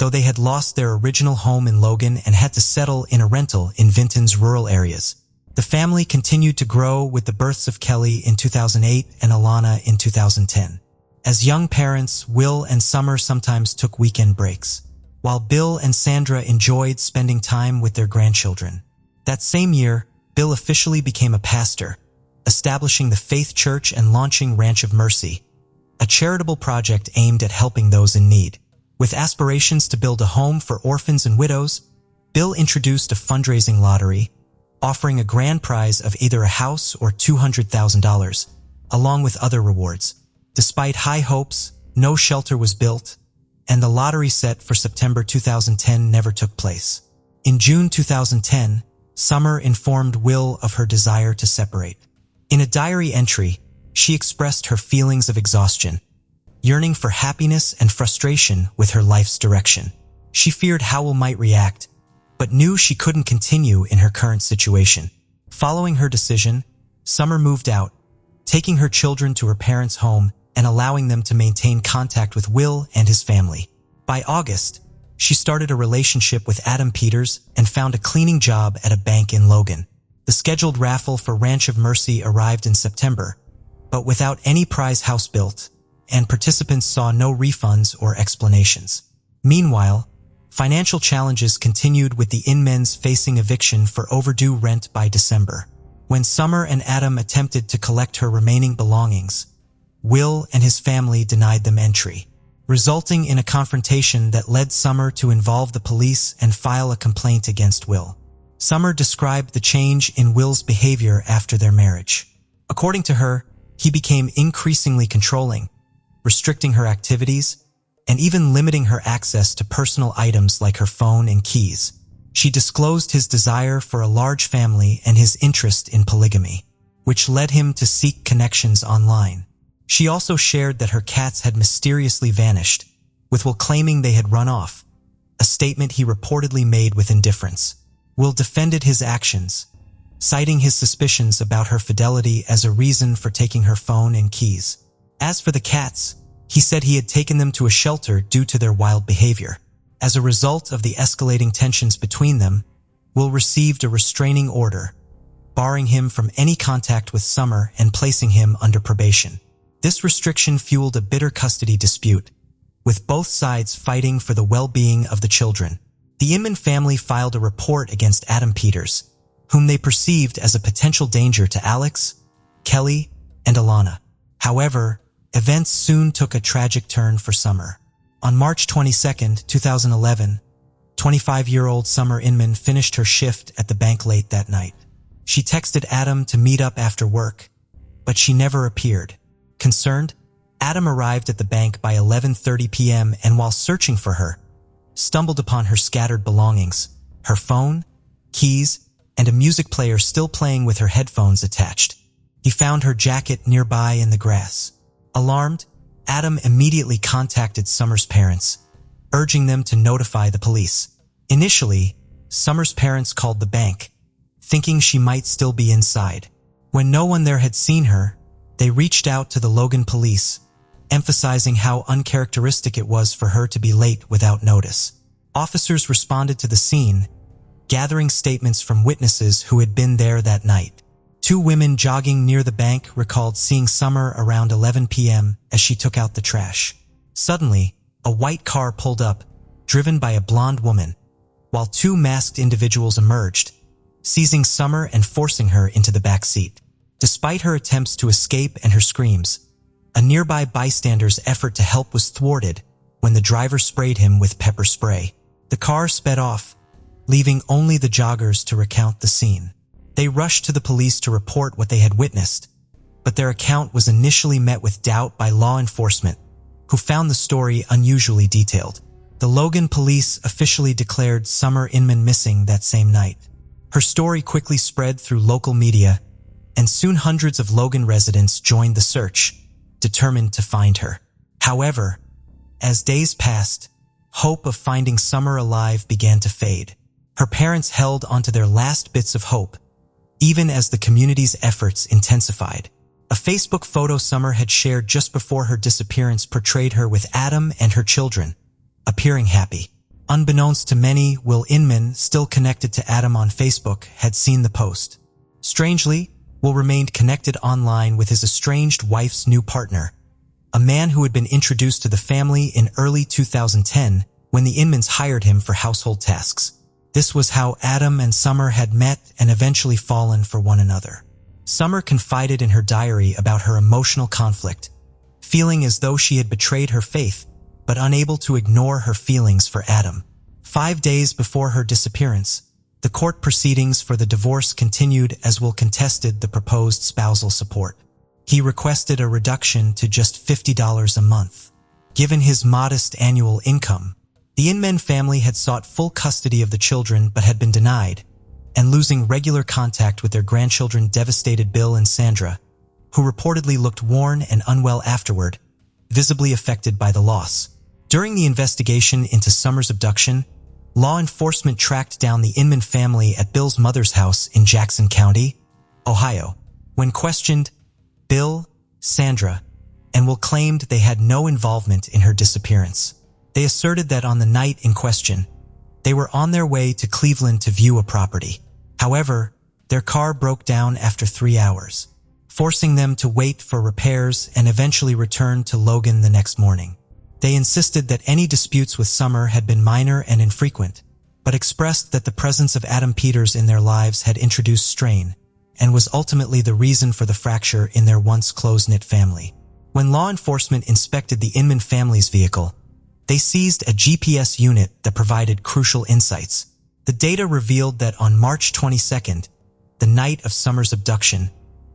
though they had lost their original home in Logan and had to settle in a rental in Vinton's rural areas. The family continued to grow with the births of Kelly in 2008 and Alana in 2010. As young parents, Will and Summer sometimes took weekend breaks, while Bill and Sandra enjoyed spending time with their grandchildren. That same year, Bill officially became a pastor, establishing the Faith Church and launching Ranch of Mercy, a charitable project aimed at helping those in need. With aspirations to build a home for orphans and widows, Bill introduced a fundraising lottery, offering a grand prize of either a house or $200,000, along with other rewards. Despite high hopes, no shelter was built, and the lottery set for September 2010 never took place. In June 2010, Summer informed Will of her desire to separate. In a diary entry, she expressed her feelings of exhaustion, yearning for happiness and frustration with her life's direction. She feared how Will might react, but knew she couldn't continue in her current situation. Following her decision, Summer moved out, taking her children to her parents' home and allowing them to maintain contact with Will and his family. By August, she started a relationship with Adam Peters and found a cleaning job at a bank in Logan. The scheduled raffle for Ranch of Mercy arrived in September, but without any prize house built, and participants saw no refunds or explanations. Meanwhile, financial challenges continued with the Inmans facing eviction for overdue rent by December. When Summer and Adam attempted to collect her remaining belongings, Will and his family denied them entry, resulting in a confrontation that led Summer to involve the police and file a complaint against Will. Summer described the change in Will's behavior after their marriage. According to her, he became increasingly controlling, restricting her activities, and even limiting her access to personal items like her phone and keys. She disclosed his desire for a large family and his interest in polygamy, which led him to seek connections online. She also shared that her cats had mysteriously vanished, with Will claiming they had run off, a statement he reportedly made with indifference. Will defended his actions, citing his suspicions about her fidelity as a reason for taking her phone and keys. As for the cats, he said he had taken them to a shelter due to their wild behavior. As a result of the escalating tensions between them, Will received a restraining order, barring him from any contact with Summer and placing him under probation. This restriction fueled a bitter custody dispute, with both sides fighting for the well-being of the children. The Inman family filed a report against Adam Peters, whom they perceived as a potential danger to Alex, Kelly, and Alana. However, events soon took a tragic turn for Summer. On March 22, 2011, 25-year-old Summer Inman finished her shift at the bank late that night. She texted Adam to meet up after work, but she never appeared. Concerned, Adam arrived at the bank by 11:30 p.m. and while searching for her, stumbled upon her scattered belongings, her phone, keys, and a music player still playing with her headphones attached. He found her jacket nearby in the grass. Alarmed, Adam immediately contacted Summer's parents, urging them to notify the police. Initially, Summer's parents called the bank, thinking she might still be inside. When no one there had seen her, they reached out to the Logan police, emphasizing how uncharacteristic it was for her to be late without notice. Officers responded to the scene, gathering statements from witnesses who had been there that night. Two women jogging near the bank recalled seeing Summer around 11 p.m. as she took out the trash. Suddenly, a white car pulled up, driven by a blonde woman, while two masked individuals emerged, seizing Summer and forcing her into the back seat. Despite her attempts to escape and her screams, a nearby bystander's effort to help was thwarted when the driver sprayed him with pepper spray. The car sped off, leaving only the joggers to recount the scene. They rushed to the police to report what they had witnessed, but their account was initially met with doubt by law enforcement, who found the story unusually detailed. The Logan police officially declared Summer Inman missing that same night. Her story quickly spread through local media, and soon hundreds of Logan residents joined the search, determined to find her. However, as days passed, hope of finding Summer alive began to fade. Her parents held onto their last bits of hope, even as the community's efforts intensified. A Facebook photo Summer had shared just before her disappearance portrayed her with Adam and her children, appearing happy. Unbeknownst to many, Will Inman, still connected to Adam on Facebook, had seen the post. Strangely, Will remained connected online with his estranged wife's new partner, a man who had been introduced to the family in early 2010 when the Inmans hired him for household tasks. This was how Adam and Summer had met and eventually fallen for one another. Summer confided in her diary about her emotional conflict, feeling as though she had betrayed her faith, but unable to ignore her feelings for Adam. 5 days before her disappearance, the court proceedings for the divorce continued as Will contested the proposed spousal support. He requested a reduction to just $50 a month. Given his modest annual income, the Inman family had sought full custody of the children but had been denied, and losing regular contact with their grandchildren devastated Bill and Sandra, who reportedly looked worn and unwell afterward, visibly affected by the loss. During the investigation into Summer's abduction, law enforcement tracked down the Inman family at Bill's mother's house in Jackson County, Ohio. When questioned, Bill, Sandra, and Will claimed they had no involvement in her disappearance. They asserted that on the night in question, they were on their way to Cleveland to view a property. However, their car broke down after 3 hours, forcing them to wait for repairs and eventually return to Logan the next morning. They insisted that any disputes with Summer had been minor and infrequent, but expressed that the presence of Adam Peters in their lives had introduced strain and was ultimately the reason for the fracture in their once close-knit family. When law enforcement inspected the Inman family's vehicle, they seized a GPS unit that provided crucial insights. The data revealed that on March 22nd, the night of Summer's abduction,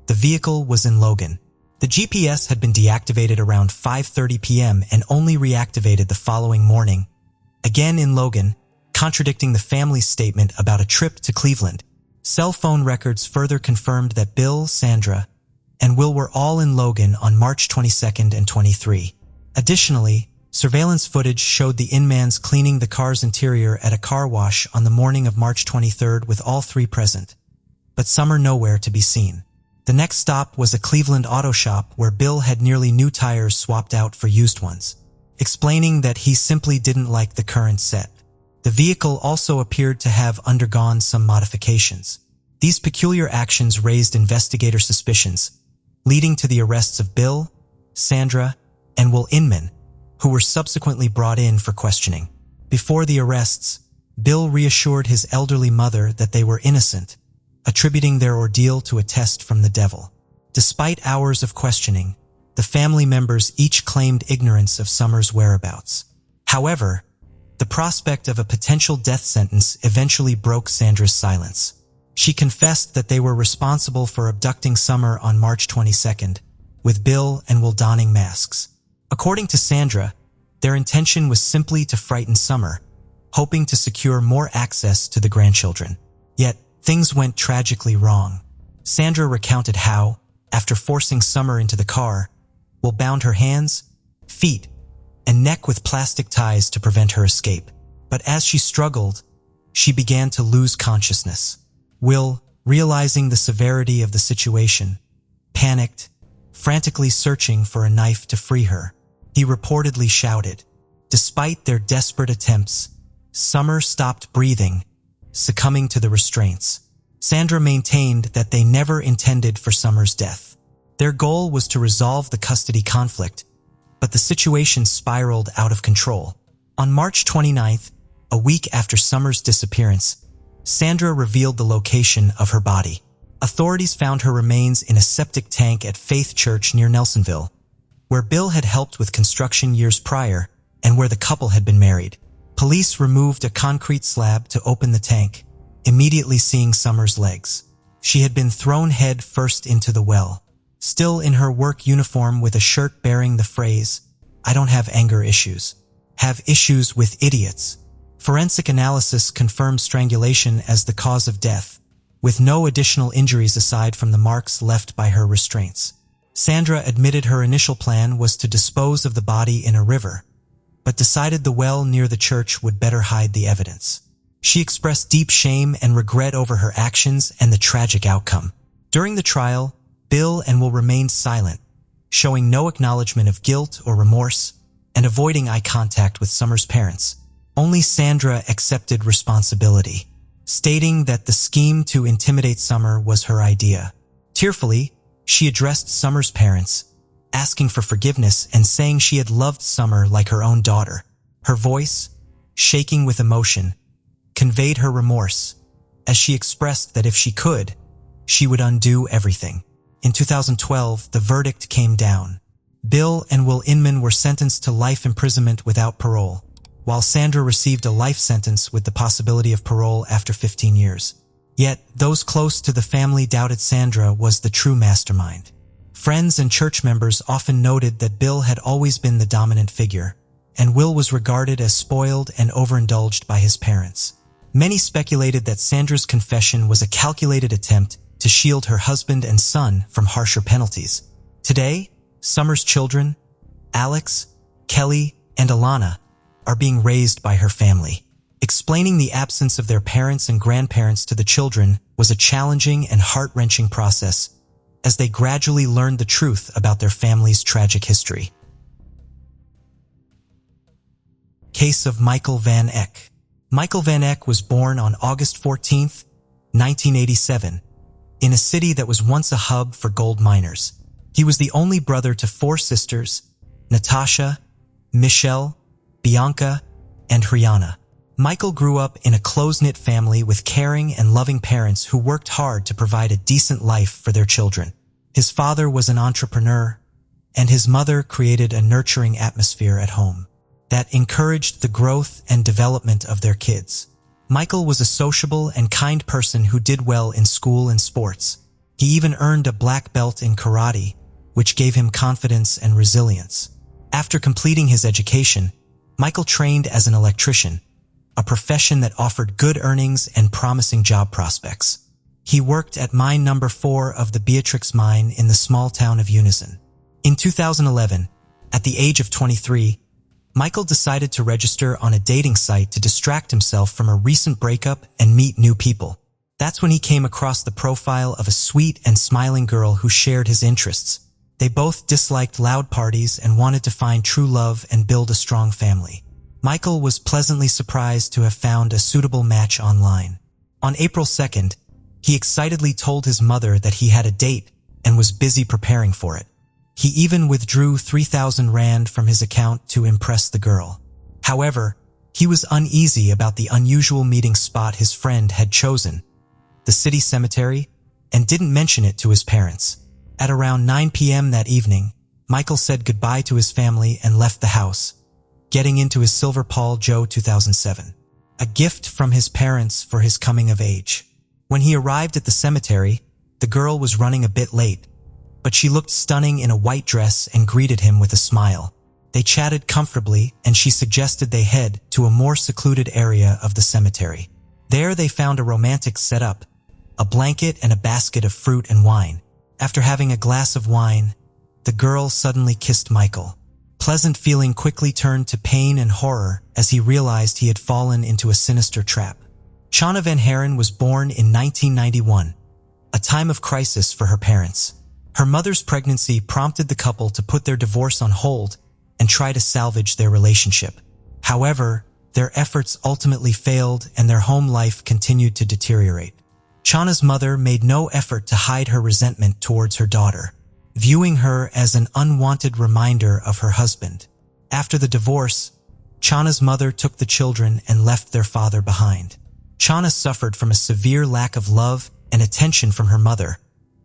the vehicle was in Logan. The GPS had been deactivated around 5:30 p.m. and only reactivated the following morning, again in Logan, contradicting the family's statement about a trip to Cleveland. Cell phone records further confirmed that Bill, Sandra, and Will were all in Logan on March 22nd and 23. Additionally, surveillance footage showed the Inmans cleaning the car's interior at a car wash on the morning of March 23rd with all three present, but Summer nowhere to be seen. The next stop was a Cleveland auto shop where Bill had nearly new tires swapped out for used ones, explaining that he simply didn't like the current set. The vehicle also appeared to have undergone some modifications. These peculiar actions raised investigator suspicions, leading to the arrests of Bill, Sandra, and Will Inman, who were subsequently brought in for questioning. Before the arrests, Bill reassured his elderly mother that they were innocent, attributing their ordeal to a test from the devil. Despite hours of questioning, the family members each claimed ignorance of Summer's whereabouts. However, the prospect of a potential death sentence eventually broke Sandra's silence. She confessed that they were responsible for abducting Summer on March 22nd, with Bill and Will donning masks. According to Sandra, their intention was simply to frighten Summer, hoping to secure more access to the grandchildren. Yet, things went tragically wrong. Sandra recounted how, after forcing Summer into the car, Will bound her hands, feet, and neck with plastic ties to prevent her escape. But as she struggled, she began to lose consciousness. Will, realizing the severity of the situation, panicked, frantically searching for a knife to free her. He reportedly shouted. Despite their desperate attempts, Summer stopped breathing, succumbing to the restraints. Sandra maintained that they never intended for Summer's death. Their goal was to resolve the custody conflict, but the situation spiraled out of control. On March 29th, a week after Summer's disappearance, Sandra revealed the location of her body. Authorities found her remains in a septic tank at Faith Church near Nelsonville, where Bill had helped with construction years prior and where the couple had been married. Police removed a concrete slab to open the tank, immediately seeing Summer's legs. She had been thrown head first into the well, still in her work uniform with a shirt bearing the phrase, "I don't have anger issues. Have issues with idiots." Forensic analysis confirmed strangulation as the cause of death, with no additional injuries aside from the marks left by her restraints. Sandra admitted her initial plan was to dispose of the body in a river, but decided the well near the church would better hide the evidence. She expressed deep shame and regret over her actions and the tragic outcome. During the trial, Bill and Will remained silent, showing no acknowledgement of guilt or remorse, and avoiding eye contact with Summer's parents, Only Sandra accepted responsibility, stating that the scheme to intimidate Summer was her idea. Tearfully, she addressed Summer's parents, asking for forgiveness and saying she had loved Summer like her own daughter. Her voice, shaking with emotion, conveyed her remorse, as she expressed that if she could, she would undo everything. In 2012, the verdict came down. Bill and Will Inman were sentenced to life imprisonment without parole, while Sandra received a life sentence with the possibility of parole after 15 years. Yet, those close to the family doubted Sandra was the true mastermind. Friends and church members often noted that Bill had always been the dominant figure, and Will was regarded as spoiled and overindulged by his parents. Many speculated that Sandra's confession was a calculated attempt to shield her husband and son from harsher penalties. Today, Summer's children, Alex, Kelly, and Alana, are being raised by her family. Explaining the absence of their parents and grandparents to the children was a challenging and heart-wrenching process, as they gradually learned the truth about their family's tragic history. Case of Michael Van Eck. Michael Van Eck was born on August 14, 1987, in a city that was once a hub for gold miners. He was the only brother to 4 sisters, Natasha, Michelle, Bianca, and Rihanna. Michael grew up in a close-knit family with caring and loving parents who worked hard to provide a decent life for their children. His father was an entrepreneur, and his mother created a nurturing atmosphere at home that encouraged the growth and development of their kids. Michael was a sociable and kind person who did well in school and sports. He even earned a black belt in karate, which gave him confidence and resilience. After completing his education, Michael trained as an electrician, a profession that offered good earnings and promising job prospects. He worked at mine number 4 of the Beatrix mine in the small town of Unison. In 2011, at the age of 23, Michael decided to register on a dating site to distract himself from a recent breakup and meet new people. That's when he came across the profile of a sweet and smiling girl who shared his interests. They both disliked loud parties and wanted to find true love and build a strong family. Michael was pleasantly surprised to have found a suitable match online. On April 2nd, he excitedly told his mother that he had a date and was busy preparing for it. He even withdrew 3,000 Rand from his account to impress the girl. However, he was uneasy about the unusual meeting spot his friend had chosen, the city cemetery, and didn't mention it to his parents. At around 9 p.m. that evening, Michael said goodbye to his family and left the house, getting into his silver Paul Joe 2007, a gift from his parents for his coming of age. When he arrived at the cemetery, the girl was running a bit late, but she looked stunning in a white dress and greeted him with a smile. They chatted comfortably, and she suggested they head to a more secluded area of the cemetery. There they found a romantic setup, a blanket and a basket of fruit and wine. After having a glass of wine, the girl suddenly kissed Michael. Pleasant feeling quickly turned to pain and horror as he realized he had fallen into a sinister trap. Chana Van Haren was born in 1991, a time of crisis for her parents. Her mother's pregnancy prompted the couple to put their divorce on hold and try to salvage their relationship. However, their efforts ultimately failed and their home life continued to deteriorate. Chana's mother made no effort to hide her resentment towards her daughter, viewing her as an unwanted reminder of her husband. After the divorce, Chana's mother took the children and left their father behind. Chana suffered from a severe lack of love and attention from her mother,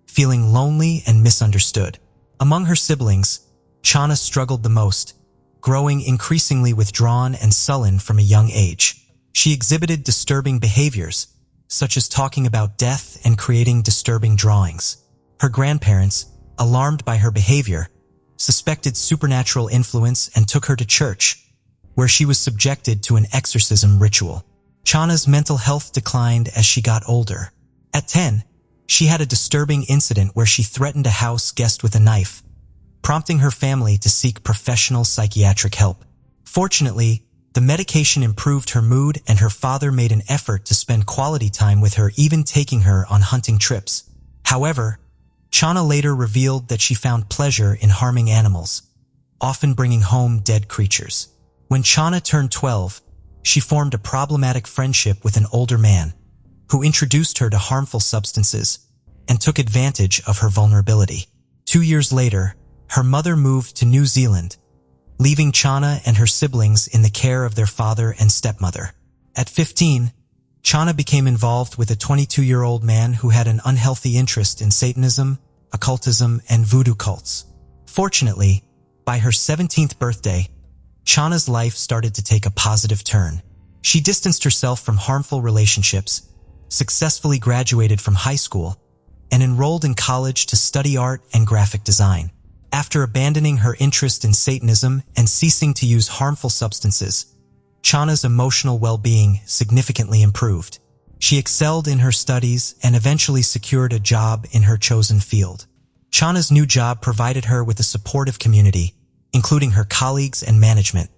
feeling lonely and misunderstood. Among her siblings, Chana struggled the most, growing increasingly withdrawn and sullen from a young age. She exhibited disturbing behaviors, such as talking about death and creating disturbing drawings. Her grandparents, alarmed by her behavior, suspected supernatural influence and took her to church, where she was subjected to an exorcism ritual. Chana's mental health declined as she got older. At 10, she had a disturbing incident where she threatened a house guest with a knife, prompting her family to seek professional psychiatric help. Fortunately, the medication improved her mood and her father made an effort to spend quality time with her, even taking her on hunting trips. However, Chana later revealed that she found pleasure in harming animals, often bringing home dead creatures. When Chana turned 12, she formed a problematic friendship with an older man who introduced her to harmful substances and took advantage of her vulnerability. 2 years later, her mother moved to New Zealand, leaving Chana and her siblings in the care of their father and stepmother. At 15, Chana became involved with a 22-year-old man who had an unhealthy interest in Satanism, occultism, and voodoo cults. Fortunately, by her 17th birthday, Chana's life started to take a positive turn. She distanced herself from harmful relationships, successfully graduated from high school, and enrolled in college to study art and graphic design. After abandoning her interest in Satanism and ceasing to use harmful substances, Chana's emotional well-being significantly improved. She excelled in her studies and eventually secured a job in her chosen field. Chana's new job provided her with a supportive community, including her colleagues and management,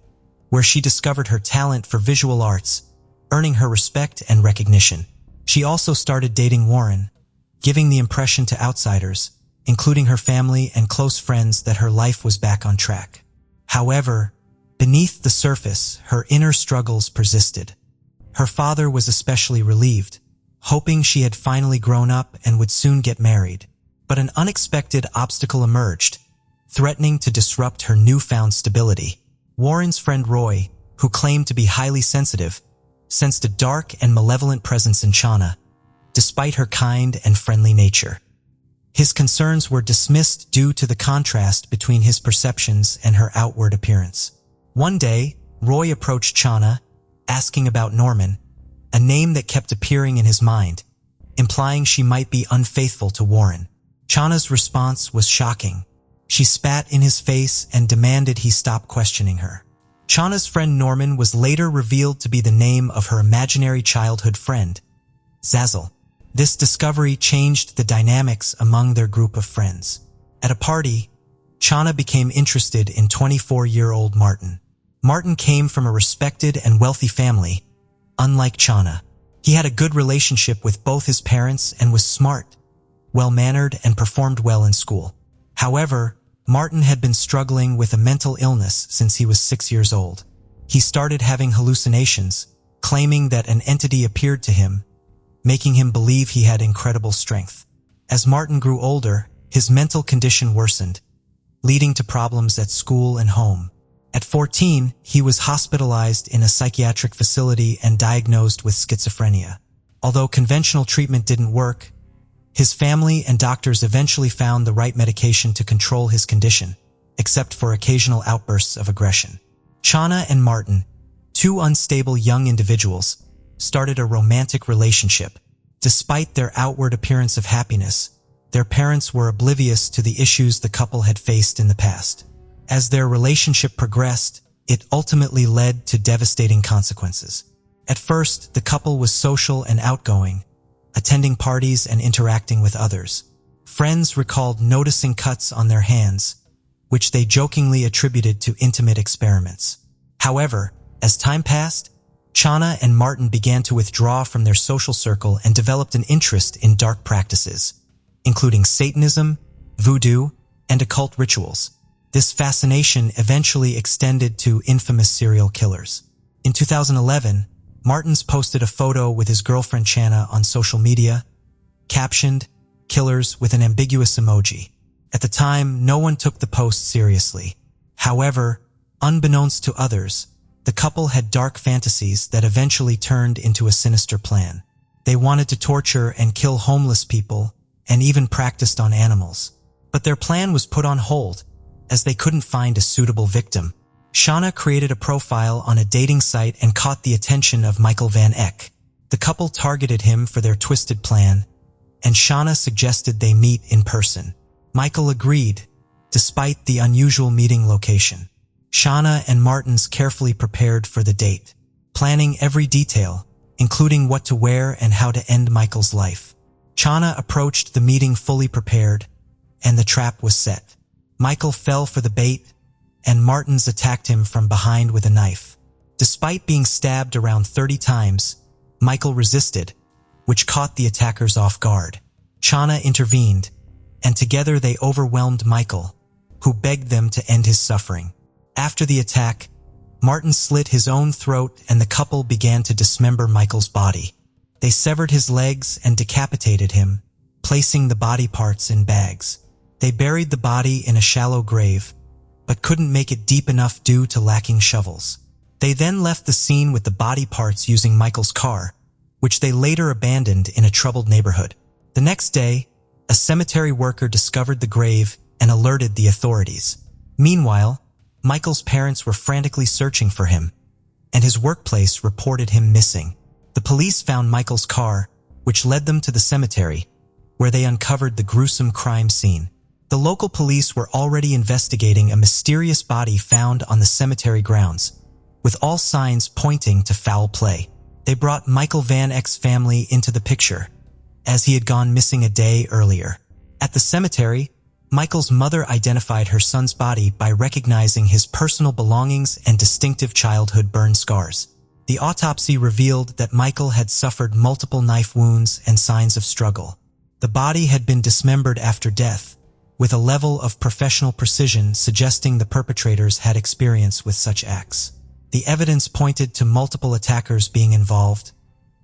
where she discovered her talent for visual arts, earning her respect and recognition. She also started dating Warren, giving the impression to outsiders, including her family and close friends, that her life was back on track. However, beneath the surface, her inner struggles persisted. Her father was especially relieved, hoping she had finally grown up and would soon get married. But an unexpected obstacle emerged, threatening to disrupt her newfound stability. Warren's friend Roy, who claimed to be highly sensitive, sensed a dark and malevolent presence in Chana, despite her kind and friendly nature. His concerns were dismissed due to the contrast between his perceptions and her outward appearance. One day, Roy approached Chana, asking about Norman, a name that kept appearing in his mind, implying she might be unfaithful to Warren. Chana's response was shocking. She spat in his face and demanded he stop questioning her. Chana's friend Norman was later revealed to be the name of her imaginary childhood friend, Zazzle. This discovery changed the dynamics among their group of friends. At a party, Chana became interested in 24-year-old Martin. Martin came from a respected and wealthy family, unlike Chana. He had a good relationship with both his parents and was smart, well-mannered, and performed well in school. However, Martin had been struggling with a mental illness since he was 6 years old. He started having hallucinations, claiming that an entity appeared to him, making him believe he had incredible strength. As Martin grew older, his mental condition worsened, leading to problems at school and home. At 14, he was hospitalized in a psychiatric facility and diagnosed with schizophrenia. Although conventional treatment didn't work, his family and doctors eventually found the right medication to control his condition, except for occasional outbursts of aggression. Chana and Martin, two unstable young individuals, started a romantic relationship. Despite their outward appearance of happiness, their parents were oblivious to the issues the couple had faced in the past. As their relationship progressed, it ultimately led to devastating consequences. At first, the couple was social and outgoing, attending parties and interacting with others. Friends recalled noticing cuts on their hands, which they jokingly attributed to intimate experiments. However, as time passed, Chana and Martin began to withdraw from their social circle and developed an interest in dark practices, including Satanism, voodoo, and occult rituals. This fascination eventually extended to infamous serial killers. In 2011, Martins posted a photo with his girlfriend Chana on social media, captioned, "Killers," with an ambiguous emoji. At the time, no one took the post seriously. However, unbeknownst to others, the couple had dark fantasies that eventually turned into a sinister plan. They wanted to torture and kill homeless people and even practiced on animals. But their plan was put on hold as they couldn't find a suitable victim. Chana created a profile on a dating site and caught the attention of Michael Van Eck. The couple targeted him for their twisted plan, and Chana suggested they meet in person. Michael agreed, despite the unusual meeting location. Chana and Martins carefully prepared for the date, planning every detail, including what to wear and how to end Michael's life. Chana approached the meeting fully prepared, and the trap was set. Michael fell for the bait, and Martins attacked him from behind with a knife. Despite being stabbed around 30 times, Michael resisted, which caught the attackers off guard. Chana intervened, and together they overwhelmed Michael, who begged them to end his suffering. After the attack, Martin slit his own throat and the couple began to dismember Michael's body. They severed his legs and decapitated him, placing the body parts in bags. They buried the body in a shallow grave, but couldn't make it deep enough due to lacking shovels. They then left the scene with the body parts using Michael's car, which they later abandoned in a troubled neighborhood. The next day, a cemetery worker discovered the grave and alerted the authorities. Meanwhile, Michael's parents were frantically searching for him, and his workplace reported him missing. The police found Michael's car, which led them to the cemetery, where they uncovered the gruesome crime scene. The local police were already investigating a mysterious body found on the cemetery grounds, with all signs pointing to foul play. They brought Michael Van Eck's family into the picture, as he had gone missing a day earlier. At the cemetery, Michael's mother identified her son's body by recognizing his personal belongings and distinctive childhood burn scars. The autopsy revealed that Michael had suffered multiple knife wounds and signs of struggle. The body had been dismembered after death, with a level of professional precision suggesting the perpetrators had experience with such acts. The evidence pointed to multiple attackers being involved,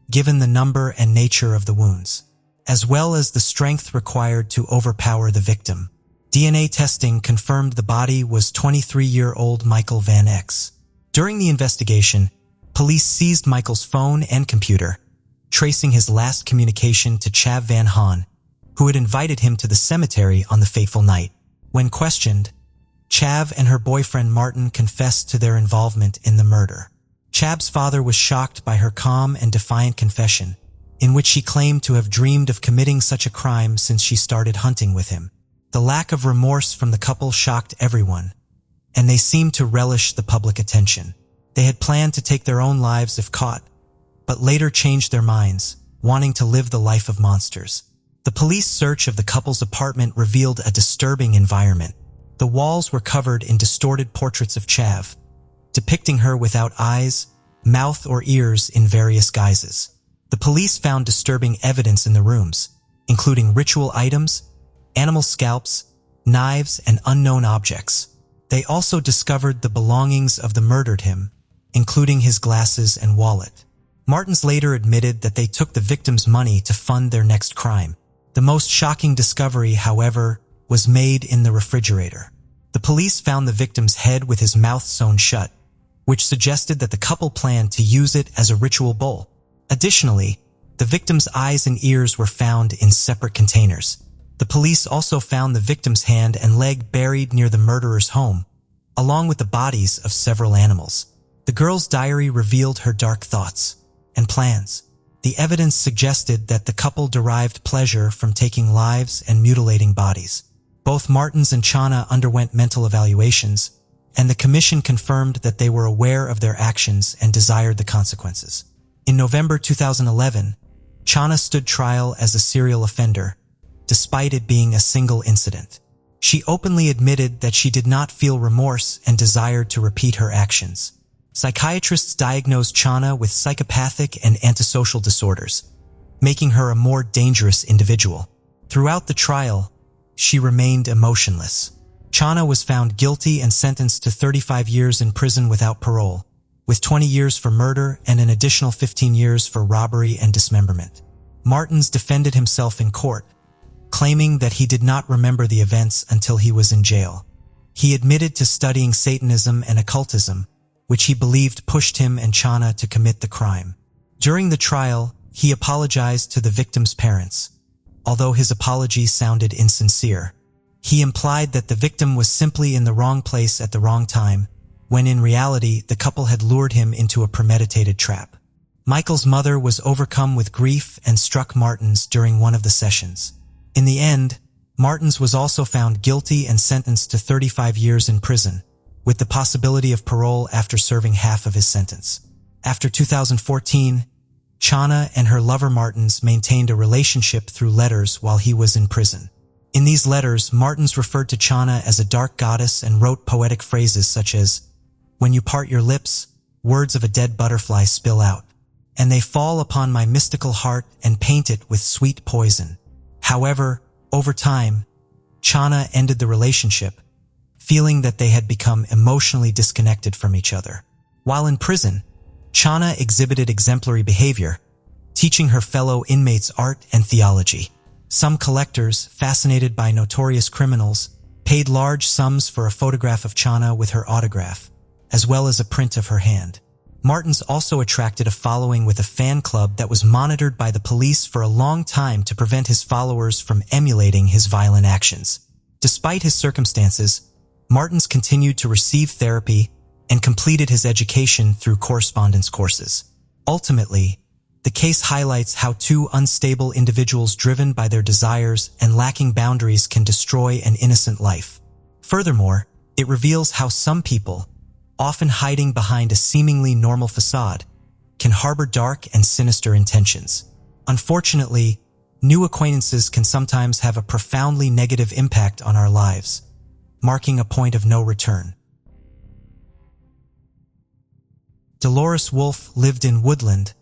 given the number and nature of the wounds, as well as the strength required to overpower the victim. DNA testing confirmed the body was 23-year-old Michael Van Eck's. During the investigation, police seized Michael's phone and computer, tracing his last communication to Chav Van Haan, who had invited him to the cemetery on the fateful night. When questioned, Chav and her boyfriend Martin confessed to their involvement in the murder. Chav's father was shocked by her calm and defiant confession, in which she claimed to have dreamed of committing such a crime since she started hunting with him. The lack of remorse from the couple shocked everyone, and they seemed to relish the public attention. They had planned to take their own lives if caught, but later changed their minds, wanting to live the life of monsters. The police search of the couple's apartment revealed a disturbing environment. The walls were covered in distorted portraits of Chav, depicting her without eyes, mouth, or ears in various guises. The police found disturbing evidence in the rooms, including ritual items, animal scalps, knives, and unknown objects. They also discovered the belongings of the murdered him, including his glasses and wallet. Martins later admitted that they took the victim's money to fund their next crime. The most shocking discovery, however, was made in the refrigerator. The police found the victim's head with his mouth sewn shut, which suggested that the couple planned to use it as a ritual bowl. Additionally, the victim's eyes and ears were found in separate containers. The police also found the victim's hand and leg buried near the murderer's home, along with the bodies of several animals. The girl's diary revealed her dark thoughts and plans. The evidence suggested that the couple derived pleasure from taking lives and mutilating bodies. Both Martins and Chana underwent mental evaluations, and the commission confirmed that they were aware of their actions and desired the consequences. In November 2011, Chana stood trial as a serial offender, despite it being a single incident. She openly admitted that she did not feel remorse and desired to repeat her actions. Psychiatrists diagnosed Chana with psychopathic and antisocial disorders, making her a more dangerous individual. Throughout the trial, she remained emotionless. Chana was found guilty and sentenced to 35 years in prison without parole, with 20 years for murder and an additional 15 years for robbery and dismemberment. Martins defended himself in court, claiming that he did not remember the events until he was in jail. He admitted to studying Satanism and occultism, which he believed pushed him and Chana to commit the crime. During the trial, he apologized to the victim's parents, although his apology sounded insincere. He implied that the victim was simply in the wrong place at the wrong time, when in reality the couple had lured him into a premeditated trap. Michael's mother was overcome with grief and struck Martins during one of the sessions. In the end, Martins was also found guilty and sentenced to 35 years in prison, with the possibility of parole after serving half of his sentence. After 2014, Chana and her lover Martins maintained a relationship through letters while he was in prison. In these letters, Martins referred to Chana as a dark goddess and wrote poetic phrases such as, "When you part your lips, words of a dead butterfly spill out, and they fall upon my mystical heart and paint it with sweet poison." However, over time, Chana ended the relationship, feeling that they had become emotionally disconnected from each other. While in prison, Chana exhibited exemplary behavior, teaching her fellow inmates art and theology. Some collectors, fascinated by notorious criminals, paid large sums for a photograph of Chana with her autograph, as well as a print of her hand. Martins also attracted a following with a fan club that was monitored by the police for a long time to prevent his followers from emulating his violent actions. Despite his circumstances, Martins continued to receive therapy and completed his education through correspondence courses. Ultimately, the case highlights how two unstable individuals driven by their desires and lacking boundaries can destroy an innocent life. Furthermore, it reveals how some people, often hiding behind a seemingly normal facade, can harbor dark and sinister intentions. Unfortunately, new acquaintances can sometimes have a profoundly negative impact on our lives, marking a point of no return. Dolores Wolf lived in Woodland,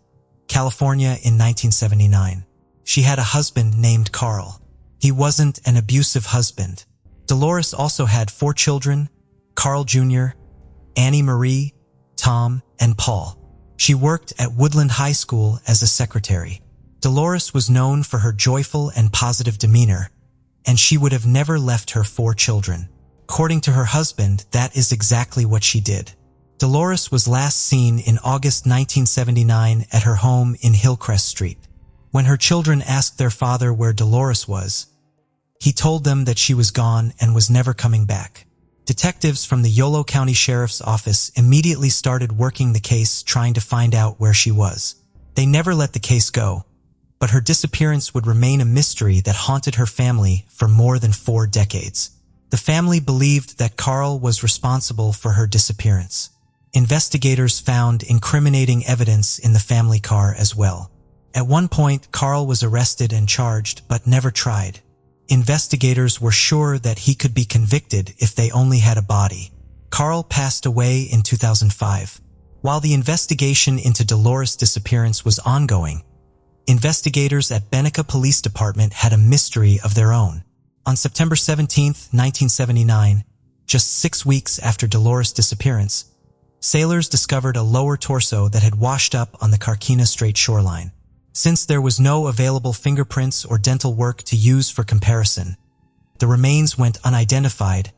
California in 1979. She had a husband named Carl. He wasn't an abusive husband. Dolores also had 4 children: Carl Jr., Annie Marie, Tom, and Paul. She worked at Woodland High School as a secretary. Dolores was known for her joyful and positive demeanor, and she would have never left her 4 children. According to her husband, that is exactly what she did. Dolores was last seen in August 1979 at her home in Hillcrest Street. When her children asked their father where Dolores was, he told them that she was gone and was never coming back. Detectives from the Yolo County Sheriff's Office immediately started working the case, trying to find out where she was. They never let the case go, but her disappearance would remain a mystery that haunted her family for more than 4 decades. The family believed that Carl was responsible for her disappearance. Investigators found incriminating evidence in the family car as well. At one point, Carl was arrested and charged, but never tried. Investigators were sure that he could be convicted if they only had a body. Carl passed away in 2005. While the investigation into Dolores' disappearance was ongoing, investigators at Benica Police Department had a mystery of their own. On September 17, 1979, just 6 weeks after Dolores' disappearance, sailors discovered a lower torso that had washed up on the Carquina Strait shoreline. Since there was no available fingerprints or dental work to use for comparison, the remains went unidentified,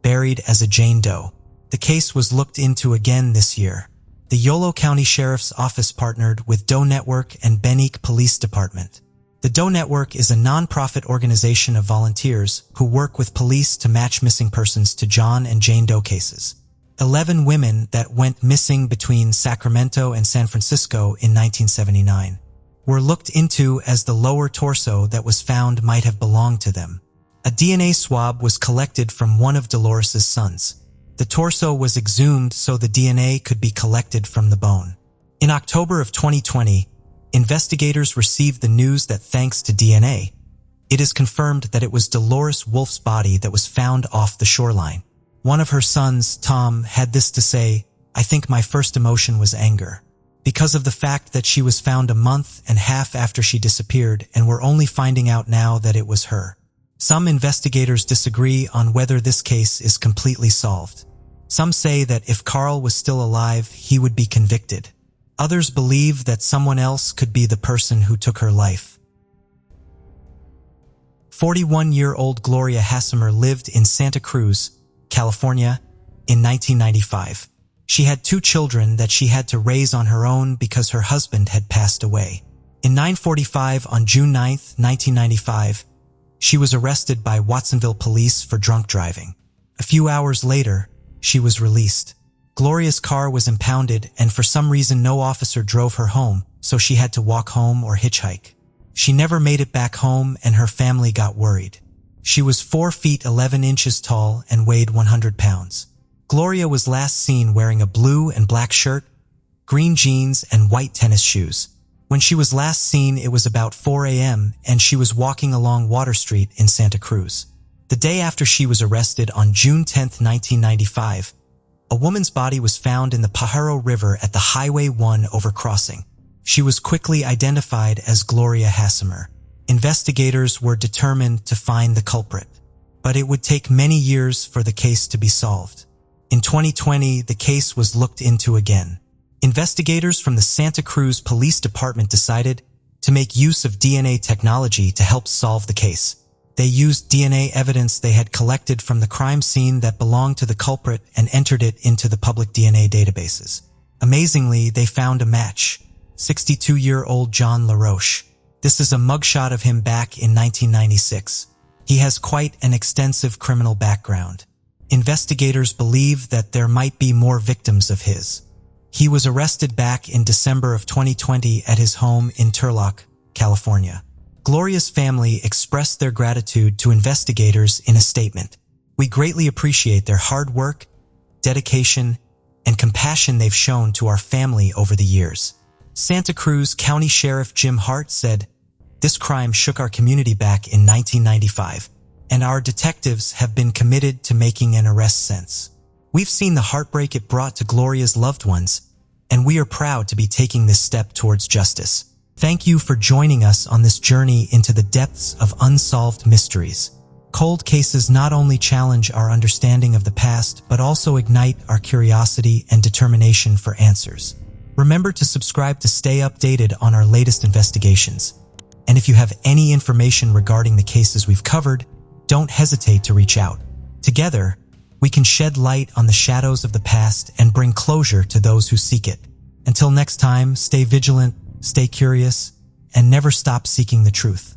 buried as a Jane Doe. The case was looked into again this year. The Yolo County Sheriff's Office partnered with Doe Network and Benique Police Department. The Doe Network is a non-profit organization of volunteers who work with police to match missing persons to John and Jane Doe cases. 11 women that went missing between Sacramento and San Francisco in 1979 were looked into, as the lower torso that was found might have belonged to them. A DNA swab was collected from one of Dolores' sons. The torso was exhumed so the DNA could be collected from the bone. In October of 2020, investigators received the news that thanks to DNA, it is confirmed that it was Dolores Wolf's body that was found off the shoreline. One of her sons, Tom, had this to say: "I think my first emotion was anger, because of the fact that she was found a month and a half after she disappeared, and we're only finding out now that it was her." Some investigators disagree on whether this case is completely solved. Some say that if Carl was still alive, he would be convicted. Others believe that someone else could be the person who took her life. 41-year-old Gloria Hassimer lived in Santa Cruz, California, in 1995. She had 2 children that she had to raise on her own because her husband had passed away. In 9:45 on June 9, 1995, she was arrested by Watsonville police for drunk driving. A few hours later, she was released. Gloria's car was impounded, and for some reason no officer drove her home, so she had to walk home or hitchhike. She never made it back home, and her family got worried. She was 4 feet 11 inches tall and weighed 100 pounds. Gloria was last seen wearing a blue and black shirt, green jeans, and white tennis shoes. When she was last seen, it was about 4 a.m., and she was walking along Water Street in Santa Cruz. The day after she was arrested, on June 10, 1995, a woman's body was found in the Pajaro River at the Highway 1 overcrossing. She was quickly identified as Gloria Hassimer. Investigators were determined to find the culprit, but it would take many years for the case to be solved. In 2020, the case was looked into again. Investigators from the Santa Cruz Police Department decided to make use of DNA technology to help solve the case. They used DNA evidence they had collected from the crime scene that belonged to the culprit and entered it into the public DNA databases. Amazingly, they found a match: 62-year-old John LaRoche. This is a mugshot of him back in 1996. He has quite an extensive criminal background. Investigators believe that there might be more victims of his. He was arrested back in December of 2020 at his home in Turlock, California. Gloria's family expressed their gratitude to investigators in a statement. "We greatly appreciate their hard work, dedication, and compassion they've shown to our family over the years." Santa Cruz County Sheriff Jim Hart said, "This crime shook our community back in 1995, and our detectives have been committed to making an arrest since. We've seen the heartbreak it brought to Gloria's loved ones, and we are proud to be taking this step towards justice. Thank you for joining us on this journey into the depths of unsolved mysteries." Cold cases not only challenge our understanding of the past, but also ignite our curiosity and determination for answers. Remember to subscribe to stay updated on our latest investigations. And if you have any information regarding the cases we've covered, don't hesitate to reach out. Together, we can shed light on the shadows of the past and bring closure to those who seek it. Until next time, stay vigilant, stay curious, and never stop seeking the truth.